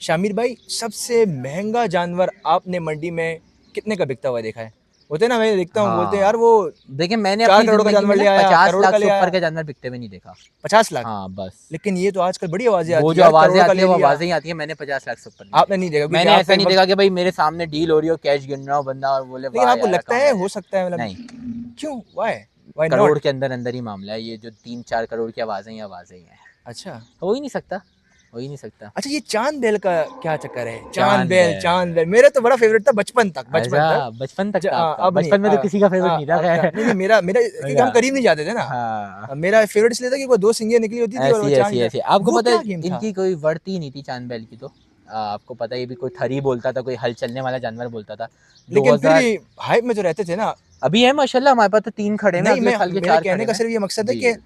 [SPEAKER 1] शामिर भाई, सबसे महँगा जानवर आपने मंडी में कितने का बिकता हुआ देखा है? होते हैं ना, मैं देखता हूँ, बोलते हैं यार
[SPEAKER 2] हाँ,
[SPEAKER 1] वो
[SPEAKER 2] देखिए मैंने
[SPEAKER 1] 4
[SPEAKER 2] अपनी
[SPEAKER 1] करोड़ का
[SPEAKER 2] ज़िंदगी
[SPEAKER 1] जानवर
[SPEAKER 2] में
[SPEAKER 1] ले
[SPEAKER 2] ना
[SPEAKER 1] आया,
[SPEAKER 2] 50
[SPEAKER 1] करोड़
[SPEAKER 2] लाख
[SPEAKER 1] का
[SPEAKER 2] से
[SPEAKER 1] ले
[SPEAKER 2] ऊपर
[SPEAKER 1] आया।
[SPEAKER 2] का जानवर बिकते हुए नहीं देखा।
[SPEAKER 1] 50 लाख?
[SPEAKER 2] हाँ, बस।
[SPEAKER 1] लेकिन ये तो आजकल बड़ी आवाज़ें
[SPEAKER 2] वो
[SPEAKER 1] आती
[SPEAKER 2] जो
[SPEAKER 1] है यार,
[SPEAKER 2] आवाज़ें
[SPEAKER 1] करोड़ का
[SPEAKER 2] आती है
[SPEAKER 1] ले
[SPEAKER 2] वो
[SPEAKER 1] लिया।
[SPEAKER 2] आवाज़ें ही आती हैं, मैंने 50 लाख से ऊपर नहीं
[SPEAKER 1] आपने
[SPEAKER 2] देखा।
[SPEAKER 1] नहीं देखा क्योंकि
[SPEAKER 2] मैंने
[SPEAKER 1] आपका
[SPEAKER 2] ऐसा
[SPEAKER 1] एक
[SPEAKER 2] नहीं
[SPEAKER 1] वक़्त,
[SPEAKER 2] देखा कि भाई मेरे सामने डील हो रही हो, कैश गिन रहा हो बंदा और बोले
[SPEAKER 1] लेकिन
[SPEAKER 2] वाह
[SPEAKER 1] आपको
[SPEAKER 2] यार
[SPEAKER 1] लगता
[SPEAKER 2] अकाउंट
[SPEAKER 1] है
[SPEAKER 2] में आ
[SPEAKER 1] हो
[SPEAKER 2] जाए।
[SPEAKER 1] सकता है, मतलब
[SPEAKER 2] नहीं,
[SPEAKER 1] क्यों? व्हाई? Why
[SPEAKER 2] crore
[SPEAKER 1] not?
[SPEAKER 2] के अंदर अंदर ही मामला है, ये जो 3-4 करोड़ की आवाज़ें ही हैं।
[SPEAKER 1] अच्छा।
[SPEAKER 2] हो ही नहीं सकता, हो ही नहीं सकता।
[SPEAKER 1] अच्छा, ये चांद बेल का क्या चक्कर है?
[SPEAKER 2] चांद
[SPEAKER 1] चांद बेल
[SPEAKER 2] है।
[SPEAKER 1] मेरा तो बड़ा फ़ेवरेट था बचपन तक, बचपन तक।
[SPEAKER 2] अच्छा, बचपन तक था आपका?
[SPEAKER 1] अब नहीं,
[SPEAKER 2] बचपन में तो किसी का फ़ेवरेट नहीं था खैर।
[SPEAKER 1] नहीं, नहीं, मेरा मेरा क्योंकि हम
[SPEAKER 2] अच्छा,
[SPEAKER 1] करीब नहीं जाते थे ना।
[SPEAKER 2] हाँ।
[SPEAKER 1] मेरा फ़ेवरेट इसलिए था कि वो 2 सिंगियाँ निकली होती थी और वो
[SPEAKER 2] ऐसी,
[SPEAKER 1] चाँद
[SPEAKER 2] ऐसी,
[SPEAKER 1] का।
[SPEAKER 2] ऐसी। आपको
[SPEAKER 1] वो
[SPEAKER 2] पता है
[SPEAKER 1] क्या गेम था?
[SPEAKER 2] इनकी कोई वर्ती ही नहीं थी चांद बैल की तो। आपको पता है ये भी कोई थरी बोलता था, कोई हल चलने वाला जानवर बोलता था।
[SPEAKER 1] लेकिन फिर
[SPEAKER 2] 2000
[SPEAKER 1] भी हाइप में तो रहते थे ना।
[SPEAKER 2] अभी है माशाल्लाह, हमारे पास तो 3 खड़े हैं,
[SPEAKER 1] नहीं,
[SPEAKER 2] अगले
[SPEAKER 1] मैं
[SPEAKER 2] साल के
[SPEAKER 1] मेरा
[SPEAKER 2] 4
[SPEAKER 1] कहने
[SPEAKER 2] खड़े
[SPEAKER 1] का
[SPEAKER 2] हैं।
[SPEAKER 1] सिर्फ़ ये मकसद है
[SPEAKER 2] जी।
[SPEAKER 1] कि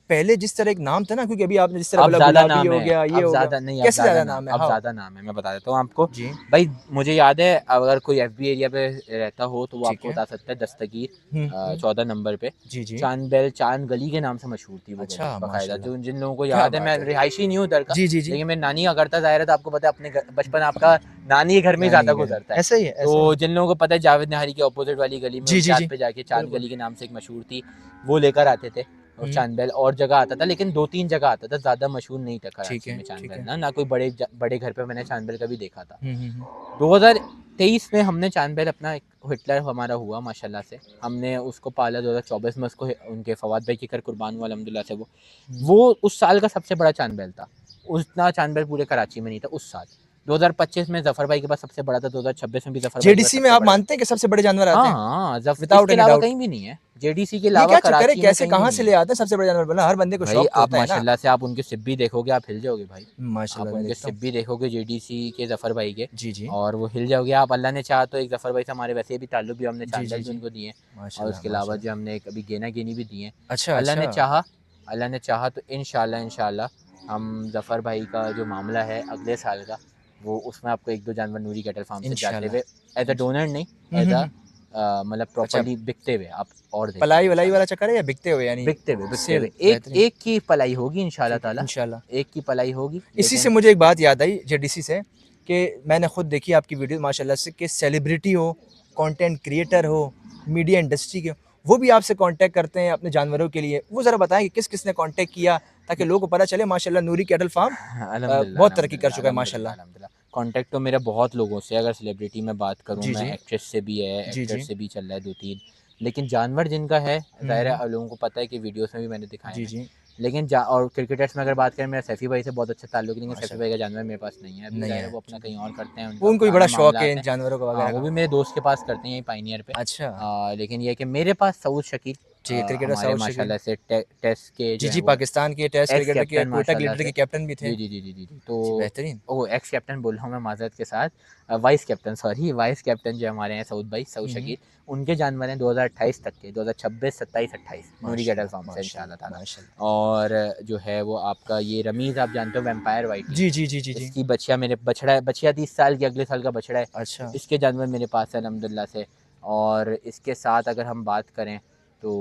[SPEAKER 1] पहले जिस तरह एक नाम था ना, क्योंकि अभी आपने जिस तरह
[SPEAKER 2] अब
[SPEAKER 1] बोला
[SPEAKER 2] ज़्यादा
[SPEAKER 1] गुलाबी
[SPEAKER 2] नाम
[SPEAKER 1] हो
[SPEAKER 2] है,
[SPEAKER 1] गया, ये
[SPEAKER 2] अब
[SPEAKER 1] हो गया,
[SPEAKER 2] ज़्यादा नहीं, अब
[SPEAKER 1] कैसे
[SPEAKER 2] ज़्यादा
[SPEAKER 1] ज़्यादा
[SPEAKER 2] नाम,
[SPEAKER 1] नाम है?
[SPEAKER 2] अब
[SPEAKER 1] हाँ,
[SPEAKER 2] ज़्यादा नाम है, मैं बता देता हूँ आपको।
[SPEAKER 1] जी,
[SPEAKER 2] भाई मुझे याद है अगर कोई एफबी एरिया पे रहता हो तो वो
[SPEAKER 1] ठीक
[SPEAKER 2] आपको
[SPEAKER 1] है।
[SPEAKER 2] बता सकता है, दस्तगीर
[SPEAKER 1] हुँ, हुँ।
[SPEAKER 2] 14 नंबर पे
[SPEAKER 1] जी, जी।
[SPEAKER 2] चांद बैल, चांद गली के नाम से मशहूर थी वो गली
[SPEAKER 1] अच्छा,
[SPEAKER 2] बाकायदा।
[SPEAKER 1] माशाल्लाह,
[SPEAKER 2] जो जिन लोगों को
[SPEAKER 1] क्या
[SPEAKER 2] याद है, मैं
[SPEAKER 1] बात है!
[SPEAKER 2] रिहायशी नहीं हूँ उधर का,
[SPEAKER 1] जी, जी, जी।
[SPEAKER 2] लेकिन मेरी नानी का घर था, ज़ाहिर है, तो आपको पता है अपने बचपन आपका नानी के घर में ही
[SPEAKER 1] नानी
[SPEAKER 2] ज़्यादा
[SPEAKER 1] के घर
[SPEAKER 2] गुजरता है।
[SPEAKER 1] ऐसा ही है, ऐसा ही
[SPEAKER 2] तो
[SPEAKER 1] है।
[SPEAKER 2] जिन लोगों को पता है जावेद नहारी के अपोजिट वाली गली में
[SPEAKER 1] जी,
[SPEAKER 2] उनके
[SPEAKER 1] जी,
[SPEAKER 2] हाथ
[SPEAKER 1] जी।
[SPEAKER 2] पे जाके चांद
[SPEAKER 1] बिल्कुल।
[SPEAKER 2] गली के नाम से एक मशहूर थी, वो लेकर आते थे। और
[SPEAKER 1] हुँ,
[SPEAKER 2] चांद बैल और जगह आता था, लेकिन 2-3 जगह आता था, ज़्यादा मशहूर नहीं था
[SPEAKER 1] ठीक
[SPEAKER 2] कराची
[SPEAKER 1] है,
[SPEAKER 2] में चांद
[SPEAKER 1] ठीक
[SPEAKER 2] बैल
[SPEAKER 1] है।
[SPEAKER 2] ना, ना कोई बड़े घर पे मैंने चांद बैल कभी देखा था।
[SPEAKER 1] हुँ, हुँ, हुँ।
[SPEAKER 2] 2023 में हमने चांद बैल अपना एक हिटलर हमारा हुआ माशाल्लाह से, हमने उसको पाला। 2024 में उसको उनके फवाद भाई की कर कुर्बान हुआ अल्हम्दुलिल्लाह से।
[SPEAKER 1] हुँ।
[SPEAKER 2] वो उस साल का सबसे बड़ा चांद बैल था। उतना चांद बैल पूरे कराची में नहीं था उस साल। 2025 में जफर भाई के पास सबसे बड़ा था, 2026 में भी जफर भाई के पास
[SPEAKER 1] जेडीसी में
[SPEAKER 2] सबसे
[SPEAKER 1] आप
[SPEAKER 2] बड़ा था।
[SPEAKER 1] मानते हैं कि सबसे बड़े जानवर आते
[SPEAKER 2] हाँ,
[SPEAKER 1] हैं?
[SPEAKER 2] हाँ,
[SPEAKER 1] विदाउट
[SPEAKER 2] इसके
[SPEAKER 1] एनी
[SPEAKER 2] अलावा
[SPEAKER 1] डाउट।
[SPEAKER 2] कहीं भी नहीं है, जेडीसी के
[SPEAKER 1] ये
[SPEAKER 2] अलावा
[SPEAKER 1] क्या चक्कर है?
[SPEAKER 2] कराची में
[SPEAKER 1] कैसे,
[SPEAKER 2] कहीं भी
[SPEAKER 1] कहाँ
[SPEAKER 2] नहीं
[SPEAKER 1] से
[SPEAKER 2] है।
[SPEAKER 1] ले आते हैं सबसे बड़े जानवर? मतलब हर बंदे को
[SPEAKER 2] भाई
[SPEAKER 1] शौक तो
[SPEAKER 2] आप
[SPEAKER 1] होता है ना।
[SPEAKER 2] माशाल्लाह से आप उनके सिप भी देखोगे, आप हिल जाओगे भाई। आप
[SPEAKER 1] माशाल्लाह, मैं
[SPEAKER 2] उनके
[SPEAKER 1] देखता हूँ।
[SPEAKER 2] सिप भी देखोगे जेडीसी के जफर भाई के,
[SPEAKER 1] जी, जी।
[SPEAKER 2] और वो हिल जाओगे आप। अल्लाह ने चाहा तो एक जफर भाई से हमारे वैसे भी ताल्लुक भी, हमने
[SPEAKER 1] जी,
[SPEAKER 2] चांद
[SPEAKER 1] जी,
[SPEAKER 2] बैल भी
[SPEAKER 1] जी।
[SPEAKER 2] उनको दिए हैं, और
[SPEAKER 1] माशाल्लाह,
[SPEAKER 2] उसके अलावा
[SPEAKER 1] माशाल्लाह।
[SPEAKER 2] जो हमने कभी गेना गेनी भी दिए हैं।
[SPEAKER 1] अच्छा,
[SPEAKER 2] अल्लाह ने
[SPEAKER 1] अच्छा।
[SPEAKER 2] चाहा, अल्लाह ने चाहा तो इंशाल्लाह हम जफर भाई का जो मामला है अगले साल का, वो उसमें आपको 1-2 जानवर नूरी कैटल फार्म से जाते
[SPEAKER 1] इंशाल्लाह,
[SPEAKER 2] हुए एज अ डोनर नहीं,
[SPEAKER 1] हुँ,
[SPEAKER 2] एज
[SPEAKER 1] हुँ,
[SPEAKER 2] अ
[SPEAKER 1] हुँ।
[SPEAKER 2] मतलब
[SPEAKER 1] अच्छा,
[SPEAKER 2] प्रॉपर्ली बिकते हुए आप और देखेंगे
[SPEAKER 1] पलाई-वलाई वाला
[SPEAKER 2] इंशाल्लाह।
[SPEAKER 1] चक्कर है या बिकते हुए, यानी
[SPEAKER 2] बिकते हुए
[SPEAKER 1] सेल?
[SPEAKER 2] एक
[SPEAKER 1] बेहतरीन।
[SPEAKER 2] एक की पलाई होगी इंशाल्लाह
[SPEAKER 1] ठीक है,
[SPEAKER 2] ताला,
[SPEAKER 1] इंशाल्लाह।
[SPEAKER 2] एक की पलाई होगी,
[SPEAKER 1] इसी से
[SPEAKER 2] लेकिन
[SPEAKER 1] मुझे एक बात याद आई जेडीसी से, कि मैंने खुद देखी आपकी वीडियो माशाल्लाह से, कि सेलिब्रिटी हो, कंटेंट क्रिएटर हो, मीडिया इंडस्ट्री के हो, वो भी आपसे कांटेक्ट करते हैं अपने जानवरों के लिए। वो ज़रा बताएँ कि किस-किस ने कांटेक्ट किया, ताकि लोगों को पता चले माशाल्लाह नूरी कैटल फार्म
[SPEAKER 2] अल्हम्दुलिल्लाह,
[SPEAKER 1] बहुत तरक्की कर
[SPEAKER 2] अल्हम्दुलिल्लाह,
[SPEAKER 1] चुका है
[SPEAKER 2] अल्हम्दुलिल्लाह,
[SPEAKER 1] माशाल्लाह।
[SPEAKER 2] अल्हम्दुलिल्लाह। कॉन्टैक्ट तो मेरा बहुत लोगों से, अगर सेलिब्रिटी में बात करूँ,
[SPEAKER 1] जी,
[SPEAKER 2] मैं
[SPEAKER 1] जी।
[SPEAKER 2] एक्ट्रेस से भी है,
[SPEAKER 1] जी,
[SPEAKER 2] एक्टर
[SPEAKER 1] जी।
[SPEAKER 2] से भी चल रहा है 2-3, लेकिन जानवर जिनका है,
[SPEAKER 1] हुँ,
[SPEAKER 2] ज़ाहिर
[SPEAKER 1] हुँ।
[SPEAKER 2] है लोगों को पता है कि वीडियोज़ में भी मैंने दिखाए
[SPEAKER 1] जी,
[SPEAKER 2] हैं।
[SPEAKER 1] जी।
[SPEAKER 2] लेकिन और क्रिकेटर्स में अगर बात करें, मेरा सैफ़ी भाई से बहुत अच्छा ताल्लुक है, लेकिन सैफ़ी भाई
[SPEAKER 1] माशाल्लाह,
[SPEAKER 2] का जानवर मेरे पास नहीं है अभी,
[SPEAKER 1] नहीं
[SPEAKER 2] ज़ाहिर है
[SPEAKER 1] है,
[SPEAKER 2] वो अपना
[SPEAKER 1] ठीक है।
[SPEAKER 2] कहीं और करते हैं,
[SPEAKER 1] वो
[SPEAKER 2] उनका
[SPEAKER 1] उनको भी बड़ा
[SPEAKER 2] पुराने
[SPEAKER 1] शौक है
[SPEAKER 2] मामलात
[SPEAKER 1] इन
[SPEAKER 2] हैं।
[SPEAKER 1] जानवरों का
[SPEAKER 2] हाँ,
[SPEAKER 1] वगैरह
[SPEAKER 2] वो
[SPEAKER 1] का।
[SPEAKER 2] भी मेरे दोस्त के पास करते हैं यहीं पायनियर पे।
[SPEAKER 1] अच्छा,
[SPEAKER 2] लेकिन ये है कि मेरे पास सऊद शकील
[SPEAKER 1] ठीक है, क्रिकेटर
[SPEAKER 2] हमारे
[SPEAKER 1] साउथ शकील।
[SPEAKER 2] माशाल्लाह से टेस्ट के
[SPEAKER 1] जी
[SPEAKER 2] जो
[SPEAKER 1] जी,
[SPEAKER 2] हैं वो
[SPEAKER 1] पाकिस्तान के टेस्ट
[SPEAKER 2] एक्स
[SPEAKER 1] क्रिकेटर के,
[SPEAKER 2] कैप्टन
[SPEAKER 1] कोयटा
[SPEAKER 2] माशाल्लाह
[SPEAKER 1] क्रिकेटर
[SPEAKER 2] से।
[SPEAKER 1] के कैप्टन भी थे।
[SPEAKER 2] जी। तो
[SPEAKER 1] जी, बेहतरीन।
[SPEAKER 2] वो एक्स कैप्टन बोल रहा हूँ मैं माज़रत के साथ, vice captain sorry, vice captain जो हमारे हैं सऊद भाई, सऊद शकील, उनके जानवर हैं 2028 तक के, 2026, 27, 28 नूरी कैटल फार्म से इंशाल्लाह ताला।
[SPEAKER 1] माशाल्लाह।
[SPEAKER 2] और जो है वो आपका ये रमीज़ आप जानते हो वैम्पायर वाइटी,
[SPEAKER 1] जी जी जी जी जी।
[SPEAKER 2] इसकी बच्चियाँ मेरे बछड़ा है, बच्चियाँ 30 साल की, अगले साल का बछड़ा है,
[SPEAKER 1] अच्छा।
[SPEAKER 2] तो इसके जानवर मेरे पास है अल्हम्दुलिल्लाह से। और इसके साथ अगर हम बात करें तो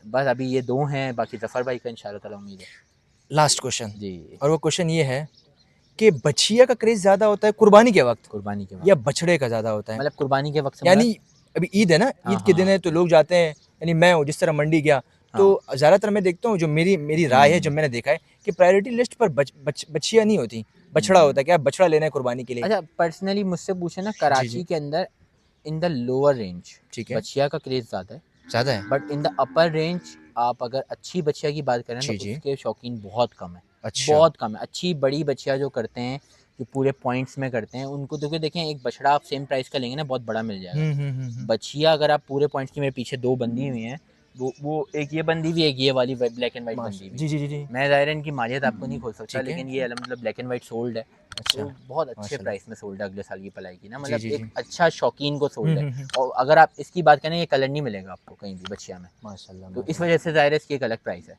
[SPEAKER 2] बस अभी ये 2 हैं, बाकी ज़फ़र भाई का इंशाल्लाह ताला उम्मीद है।
[SPEAKER 1] लास्ट क्वेश्चन,
[SPEAKER 2] जी,
[SPEAKER 1] और वो क्वेश्चन ये है कि बछिया का क्रेज़ ज़्यादा होता है कुर्बानी के वक़्त
[SPEAKER 2] कुर्बानी के
[SPEAKER 1] या
[SPEAKER 2] वक़्त,
[SPEAKER 1] बछड़े का ज़्यादा होता है?
[SPEAKER 2] मतलब कुर्बानी के वक़्त से मुराद,
[SPEAKER 1] यानी अभी ईद है ना,
[SPEAKER 2] हाँ,
[SPEAKER 1] ईद के दिन
[SPEAKER 2] हाँ।
[SPEAKER 1] है तो लोग जाते हैं, यानी मैं हूँ जिस तरह मंडी गया, तो
[SPEAKER 2] हाँ।
[SPEAKER 1] ज़्यादातर मैं देखता हूँ, जो मेरी मेरी राय है, जो
[SPEAKER 2] हुँ।
[SPEAKER 1] मैंने देखा है कि प्रायोरिटी लिस्ट पर बछिया नहीं होती, बछड़ा होता है कि आप बछड़ा लेना है कुर्बानी के लिए।
[SPEAKER 2] अच्छा, पर्सनली मुझसे पूछे ना,
[SPEAKER 1] जी, जी।
[SPEAKER 2] कराची के अंदर इन द लोअर रेंज
[SPEAKER 1] ठीक है।
[SPEAKER 2] बछिया का क्रेज़ ज़्यादा है,
[SPEAKER 1] ज़्यादा है?
[SPEAKER 2] But in the upper range आप अगर अच्छी बछिया की बात करें तो
[SPEAKER 1] जी, जी।
[SPEAKER 2] उसके शौकीन बहुत कम है,
[SPEAKER 1] अच्छा।
[SPEAKER 2] बहुत कम है। अच्छी बड़ी बछिया जो करते हैं, जो पूरे पॉइंट्स में करते हैं, उनको तो देखें, एक बछड़ा आप सेम प्राइस का लेंगे ना, बहुत बड़ा मिल जाएगा।
[SPEAKER 1] हुँ।
[SPEAKER 2] बछिया अगर आप पूरे पॉइंट्स की, मेरे पीछे 2 बंधी हुई हैं, वो एक ये बंधी हुई है, एक ये वाली ब्लैक एंड व्हाइट बंधी हुई
[SPEAKER 1] जी,
[SPEAKER 2] है।
[SPEAKER 1] जी, जी, जी।
[SPEAKER 2] मैं ज़ाहिर है इनकी मालियत आपको नहीं खोल सकता,
[SPEAKER 1] ठीक है।
[SPEAKER 2] लेकिन ये अलहमदुलिल्लाह ब्लैक एंड व्हाइट सोल्ड है।
[SPEAKER 1] अच्छा,
[SPEAKER 2] तो बहुत अच्छे
[SPEAKER 1] माशाल्लाह।
[SPEAKER 2] प्राइस में सोल्ड है, अगले साल की पलाई की ना,
[SPEAKER 1] जी,
[SPEAKER 2] मतलब
[SPEAKER 1] जी,
[SPEAKER 2] एक
[SPEAKER 1] जी।
[SPEAKER 2] अच्छा शौकीन को सोल्ड है। और अगर आप इसकी बात करें, ये कलर नहीं मिलेगा आपको कहीं भी बछिया में,
[SPEAKER 1] माशाल्लाह,
[SPEAKER 2] तो इस वजह
[SPEAKER 1] माशाल्लाह।
[SPEAKER 2] से ज़ाहिर है इसकी एक अलग प्राइस है।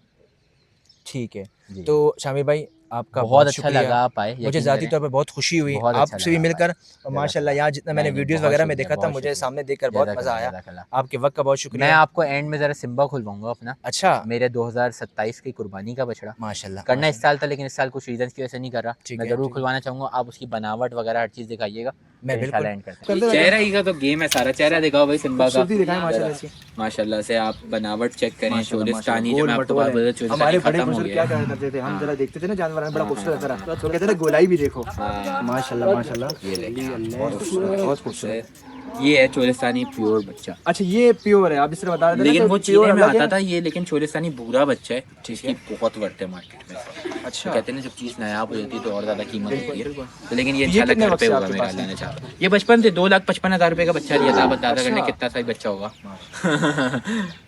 [SPEAKER 1] ठीक है।
[SPEAKER 2] जी,
[SPEAKER 1] तो शामिर भाई, आपका
[SPEAKER 2] बहुत
[SPEAKER 1] बहुत
[SPEAKER 2] अच्छा
[SPEAKER 1] शुक्रिया।
[SPEAKER 2] लगा आप आए,
[SPEAKER 1] मुझे
[SPEAKER 2] यकीन
[SPEAKER 1] ज़ाती
[SPEAKER 2] करें,
[SPEAKER 1] तौर पे बहुत खुशी हुई
[SPEAKER 2] बहुत अच्छा
[SPEAKER 1] आपसे भी
[SPEAKER 2] लगा आप आए।
[SPEAKER 1] मिलकर, और माशाल्लाह
[SPEAKER 2] जज़ाकल्लाह।
[SPEAKER 1] यहाँ जितना मैंने
[SPEAKER 2] नहीं,
[SPEAKER 1] वीडियोज़
[SPEAKER 2] बहुत
[SPEAKER 1] वगैरह में
[SPEAKER 2] शुक्रिया,
[SPEAKER 1] देखा था,
[SPEAKER 2] बहुत
[SPEAKER 1] मुझे
[SPEAKER 2] शुक्रिया।
[SPEAKER 1] सामने देखकर बहुत मज़ा
[SPEAKER 2] जज़ाकल्लाह,
[SPEAKER 1] आया।
[SPEAKER 2] जज़ाकल्लाह।
[SPEAKER 1] आपके वक़्त का बहुत
[SPEAKER 2] मैं
[SPEAKER 1] शुक्रिया।
[SPEAKER 2] आपको एंड में ज़रा सिम्बा खुलवाऊँगा अपना,
[SPEAKER 1] अच्छा।
[SPEAKER 2] मेरे 2027 की कुर्बानी का बछड़ा।
[SPEAKER 1] माशाल्लाह,
[SPEAKER 2] करना इस
[SPEAKER 1] माशाल्लाह।
[SPEAKER 2] साल था, लेकिन इस साल कुछ रीज़न्स की वजह से नहीं कर रहा।
[SPEAKER 1] ठीक
[SPEAKER 2] मैं
[SPEAKER 1] है,
[SPEAKER 2] ज़रूर
[SPEAKER 1] ठीक है।
[SPEAKER 2] खुलवाना चाहूँगा, आप उसकी बनावट वगैरह हर चीज़ दिखाइएगा,
[SPEAKER 1] मैं
[SPEAKER 2] फिर
[SPEAKER 1] बिल्कुल
[SPEAKER 2] इंशाल्लाह एंड करते
[SPEAKER 1] कर
[SPEAKER 2] हैं।
[SPEAKER 1] दे रहा
[SPEAKER 2] चेहरा ही का तो गेम है सारा, चेहरा दिखाओ भाई सिम्बा का।
[SPEAKER 1] खूबसूरती दिखाएँ माशाल्लाह इसकी।
[SPEAKER 2] माशाल्लाह से आप बनावट चेक करें,
[SPEAKER 1] माशाल्लाह, माशाल्लाह,
[SPEAKER 2] चोलिस्तानी जो
[SPEAKER 1] गोल
[SPEAKER 2] मैं आपको
[SPEAKER 1] मटोल
[SPEAKER 2] बात
[SPEAKER 1] है।
[SPEAKER 2] बोला, चोलिस्तानी
[SPEAKER 1] हमारे बड़े
[SPEAKER 2] खत्म हो
[SPEAKER 1] बुजुर्ग
[SPEAKER 2] गया
[SPEAKER 1] क्या
[SPEAKER 2] है।
[SPEAKER 1] कहा करते थे, हम
[SPEAKER 2] हाँ।
[SPEAKER 1] ज़रा देखते थे ना जानवर, बड़ा
[SPEAKER 2] हाँ, हाँ,
[SPEAKER 1] खूबसूरत
[SPEAKER 2] हाँ,
[SPEAKER 1] था,
[SPEAKER 2] हाँ।
[SPEAKER 1] तो कहते थे गोलाई भी देखो।
[SPEAKER 2] हाँ।
[SPEAKER 1] माशाल्लाह, माशाल्लाह।
[SPEAKER 2] ये लेके
[SPEAKER 1] बहुत खूबसूरत, बहुत खूबसूरत।
[SPEAKER 2] ये है चोलिस्तानी प्योर बच्चा।
[SPEAKER 1] अच्छा, ये प्योर है, आप जिस तरह बता रहे थे ना
[SPEAKER 2] लेकिन
[SPEAKER 1] कि
[SPEAKER 2] वो
[SPEAKER 1] प्योर
[SPEAKER 2] चीने में
[SPEAKER 1] अलग
[SPEAKER 2] आता
[SPEAKER 1] है।
[SPEAKER 2] था ये, लेकिन चोलिस्तानी भूरा बच्चा है,
[SPEAKER 1] ठीक
[SPEAKER 2] इसकी
[SPEAKER 1] है।
[SPEAKER 2] बहुत वर्थ है मार्केट में। तो
[SPEAKER 1] अच्छा।
[SPEAKER 2] कहते हैं ना, जब चीज़ नायाब हो जाती है तो और ज़्यादा कीमत होती
[SPEAKER 1] बिल्कुल,
[SPEAKER 2] है।
[SPEAKER 1] बिल्कुल।
[SPEAKER 2] तो लेकिन ये
[SPEAKER 1] तो ये
[SPEAKER 2] इंशाल्लाह
[SPEAKER 1] कितने
[SPEAKER 2] घर
[SPEAKER 1] वक़्त
[SPEAKER 2] पे
[SPEAKER 1] से
[SPEAKER 2] होगा
[SPEAKER 1] आपके
[SPEAKER 2] मेरा,
[SPEAKER 1] पास
[SPEAKER 2] अल्लाह
[SPEAKER 1] है?
[SPEAKER 2] ने चाहा। ये बचपन से 2,55,000 रुपये का बच्चा लिया था, अब अंदाज़ा करने
[SPEAKER 1] अच्छा।
[SPEAKER 2] कितना सही बच्चा होगा।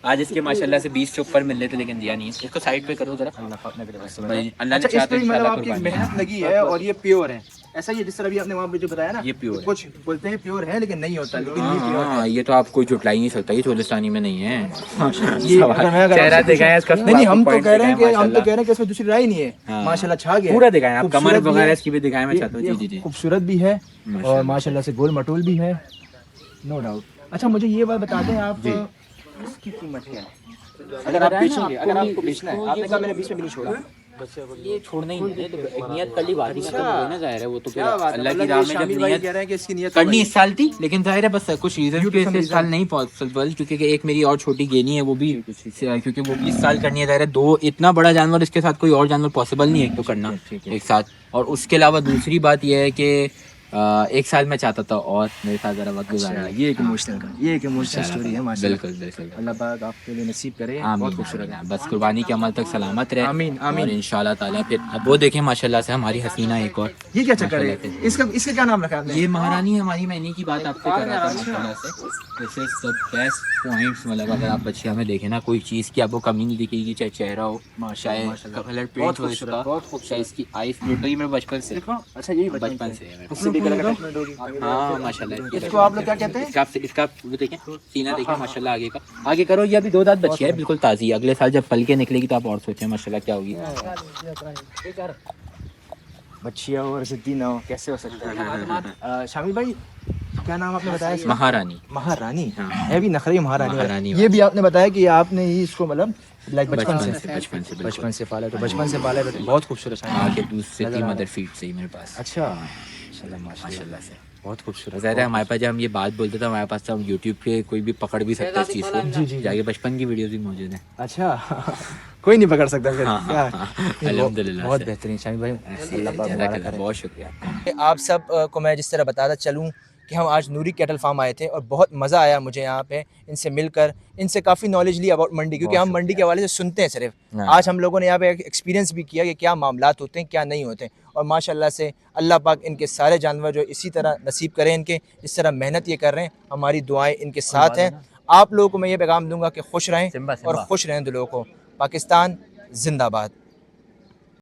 [SPEAKER 2] आज इसके माशाल्लाह से 20 से ऊपर मिल रहे थे, लेकिन दिया नहीं। इसको साइड पे करो ज़रा भाई, अल्लाह ने
[SPEAKER 1] अच्छा,
[SPEAKER 2] चाहा
[SPEAKER 1] इस
[SPEAKER 2] तो
[SPEAKER 1] पे भी मतलब
[SPEAKER 2] इंशाल्लाह
[SPEAKER 1] आपकी
[SPEAKER 2] कुर्बानी है।
[SPEAKER 1] मेहनत लगी है, और ये प्योर है। ऐसा ही है जिस तरह अभी आपने वहाँ पे जो बताया ना,
[SPEAKER 2] ये प्योर है।
[SPEAKER 1] कुछ बोलते हैं प्योर है लेकिन नहीं होता, लेकिन ये प्योर है।
[SPEAKER 2] हाँ, ये तो आप कोई जुटला ही नहीं सकता, ये चोलिस्तानी में नहीं है।
[SPEAKER 1] ये अगर मैं, अगर
[SPEAKER 2] चेहरा
[SPEAKER 1] आपसे
[SPEAKER 2] देखा है इसका,
[SPEAKER 1] पूछूं- नहीं, हम तो
[SPEAKER 2] पॉइंट
[SPEAKER 1] कह रहे हैं कि
[SPEAKER 2] माशाल्लाह।
[SPEAKER 1] इसमें दूसरी राय नहीं है।
[SPEAKER 2] हाँ।
[SPEAKER 1] माशाल्लाह छा गया है।
[SPEAKER 2] पूरा दिखाएं आप, कमर
[SPEAKER 1] खूबसूरत भी
[SPEAKER 2] वगैरह
[SPEAKER 1] है।
[SPEAKER 2] इसकी भी दिखाएं, मैं चाहता हूँ।
[SPEAKER 1] ये
[SPEAKER 2] जी।
[SPEAKER 1] खूबसूरत भी है, और
[SPEAKER 2] माशाल्लाह।
[SPEAKER 1] माशाल्लाह से गोल मटोल भी है, नो डाउट। अच्छा, मुझे ये बात बता दें आप, इसकी कीमत क्या है? अगर आप बेचेंगे, अगर आपको बेचना है, आपने कहा मैंने बीच में भी नहीं छोड़ा।
[SPEAKER 2] ये छोड़ना ही नहीं है, तो एक नियत कर ली, बात ही खत्म हो गई ना, जाहिर है वो तो फिर
[SPEAKER 1] क्या बात है,
[SPEAKER 2] अल्लाह की
[SPEAKER 1] मतलब
[SPEAKER 2] राह
[SPEAKER 1] ये
[SPEAKER 2] में जब
[SPEAKER 1] शामिर भाई
[SPEAKER 2] नियत
[SPEAKER 1] कह रहे हैं कि इसकी नियत
[SPEAKER 2] करनी इस साल थी, लेकिन जाहिर है बस कुछ रीजन
[SPEAKER 1] Due
[SPEAKER 2] की
[SPEAKER 1] to
[SPEAKER 2] वजह
[SPEAKER 1] some
[SPEAKER 2] से इस साल
[SPEAKER 1] reason।
[SPEAKER 2] नहीं पॉसिबल, क्योंकि एक मेरी और छोटी गेनी है, वो भी क्योंकि वो भी इस साल करनी है। जाहिर है 2 इतना बड़ा जानवर, इसके साथ कोई और जानवर पॉसिबल नहीं है एक तो करना एक साथ। और उसके अलावा दूसरी बात यह है कि एक साल में चाहता था और मेरे साथ ज़रा वक्त गुजारना।
[SPEAKER 1] ये एक इमोशनल स्टोरी है माशाल्लाह।
[SPEAKER 2] बिल्कुल बिल्कुल।
[SPEAKER 1] अल्लाह पाक आपके लिए नसीब करे,
[SPEAKER 2] आमीन,
[SPEAKER 1] बहुत खूबसूरत है।
[SPEAKER 2] आमीन। बस कुर्बानी के अमल तक सलामत रहे।
[SPEAKER 1] आमीन, आमीन।
[SPEAKER 2] और इंशाल्लाह ताला फिर अब वो देखें माशाल्लाह से हमारी हसीना एक और।
[SPEAKER 1] ये क्या चक्कर है?
[SPEAKER 2] माशाल्लाह से।
[SPEAKER 1] इसका क्या नाम रखा आपने?
[SPEAKER 2] ये महारानी हमारी, मैं इन्हीं की बात आपसे कर रहा था माशाल्लाह से। This is the best points, मतलब अगर आप बच्चिया में देखें ना, कोई चीज़ की आपको कमी नहीं दिखेगी, चाहे चेहरा हो, चाहे कलर पेंट हो इसका, चाहे इसकी आई फ्लूट हो। ये मेरे बचपन से,
[SPEAKER 1] अच्छा, यही
[SPEAKER 2] बचपन से है मेरे।
[SPEAKER 1] इससे भी कलर अटैचमेंट होगी।
[SPEAKER 2] हाँ माशाल्लाह।
[SPEAKER 1] इसको आप लोग क्या कहते हैं?
[SPEAKER 2] इसका वो देखें, सीना देखें माशाल्लाह, आगे का आगे करो। ये अभी 2 दांत बच्ची है, बिल्कुल ताज़ी। अगले साल जब पल के निकलेगी तो आप और सोचें माशाल्लाह क्या होगी।
[SPEAKER 1] बच्चिया और जिद्दी ना हो, कैसे हो सकता है? शामिल भाई, क्या नाम आपने बताया इसका?
[SPEAKER 2] महारानी।
[SPEAKER 1] महारानी
[SPEAKER 2] हाँ।
[SPEAKER 1] है भी नखरी महारानी
[SPEAKER 2] महारानी
[SPEAKER 1] वाला। ये भी आपने बताया कि आपने ही इसको मतलब लाइक
[SPEAKER 2] बचपन
[SPEAKER 1] बचपन
[SPEAKER 2] से बिल्कुल।
[SPEAKER 1] से पाला, तो बचपन से पाला, तो बहुत खूबसूरत है।
[SPEAKER 2] आगे दूसरी मदर फीड से ही मेरे पास।
[SPEAKER 1] अच्छा, माशाल्लाह,
[SPEAKER 2] माशाल्लाह से
[SPEAKER 1] बहुत खूबसूरत।
[SPEAKER 2] ज़्यादा हमारे पास, जब हम ये बात बोलते थे हमारे पास, तो हम यूट्यूब पे कोई भी पकड़ भी सकता है इस चीज़ को।
[SPEAKER 1] जी।
[SPEAKER 2] जाके बचपन की वीडियोस भी मौजूद हैं।
[SPEAKER 1] अच्छा, कोई नहीं पकड़ सकता फिर।
[SPEAKER 2] हाँ,
[SPEAKER 1] क्या?
[SPEAKER 2] अल्हम्दुलिल्लाह
[SPEAKER 1] बहुत
[SPEAKER 2] से।
[SPEAKER 1] बेहतरीन शामिल भाई, अल्लाह पाक
[SPEAKER 2] ज़्यादा
[SPEAKER 1] मुबारक करे।
[SPEAKER 2] बहुत शुक्रिया आपका।
[SPEAKER 1] आप सब को मैं जिस तरह बताता चलूँ कि हम आज नूरी कैटल फार्म आए थे, और बहुत मज़ा आया मुझे यहाँ पे इनसे मिलकर, इनसे काफ़ी नॉलेज ली अबाउट मंडी, क्योंकि हम मंडी के हवाले से सुनते हैं सिर्फ।
[SPEAKER 2] हाँ।
[SPEAKER 1] आज हम लोगों ने यहाँ पे एक्सपीरियंस भी किया कि क्या मामलात होते हैं, क्या नहीं होते हैं। और माशाल्लाह से अल्लाह पाक इनके सारे जानवर जो इसी तरह नसीब करें इनके, जिस तरह मेहनत ये कर रहे हैं, हमारी दुआएं इनके साथ हैं। आप लोगों को मैं ये पैगाम दूंगा कि खुश रहें
[SPEAKER 2] सिम्बा
[SPEAKER 1] और
[SPEAKER 2] सिम्बा
[SPEAKER 1] खुश रहें दिलों को। पाकिस्तान जिंदाबाद।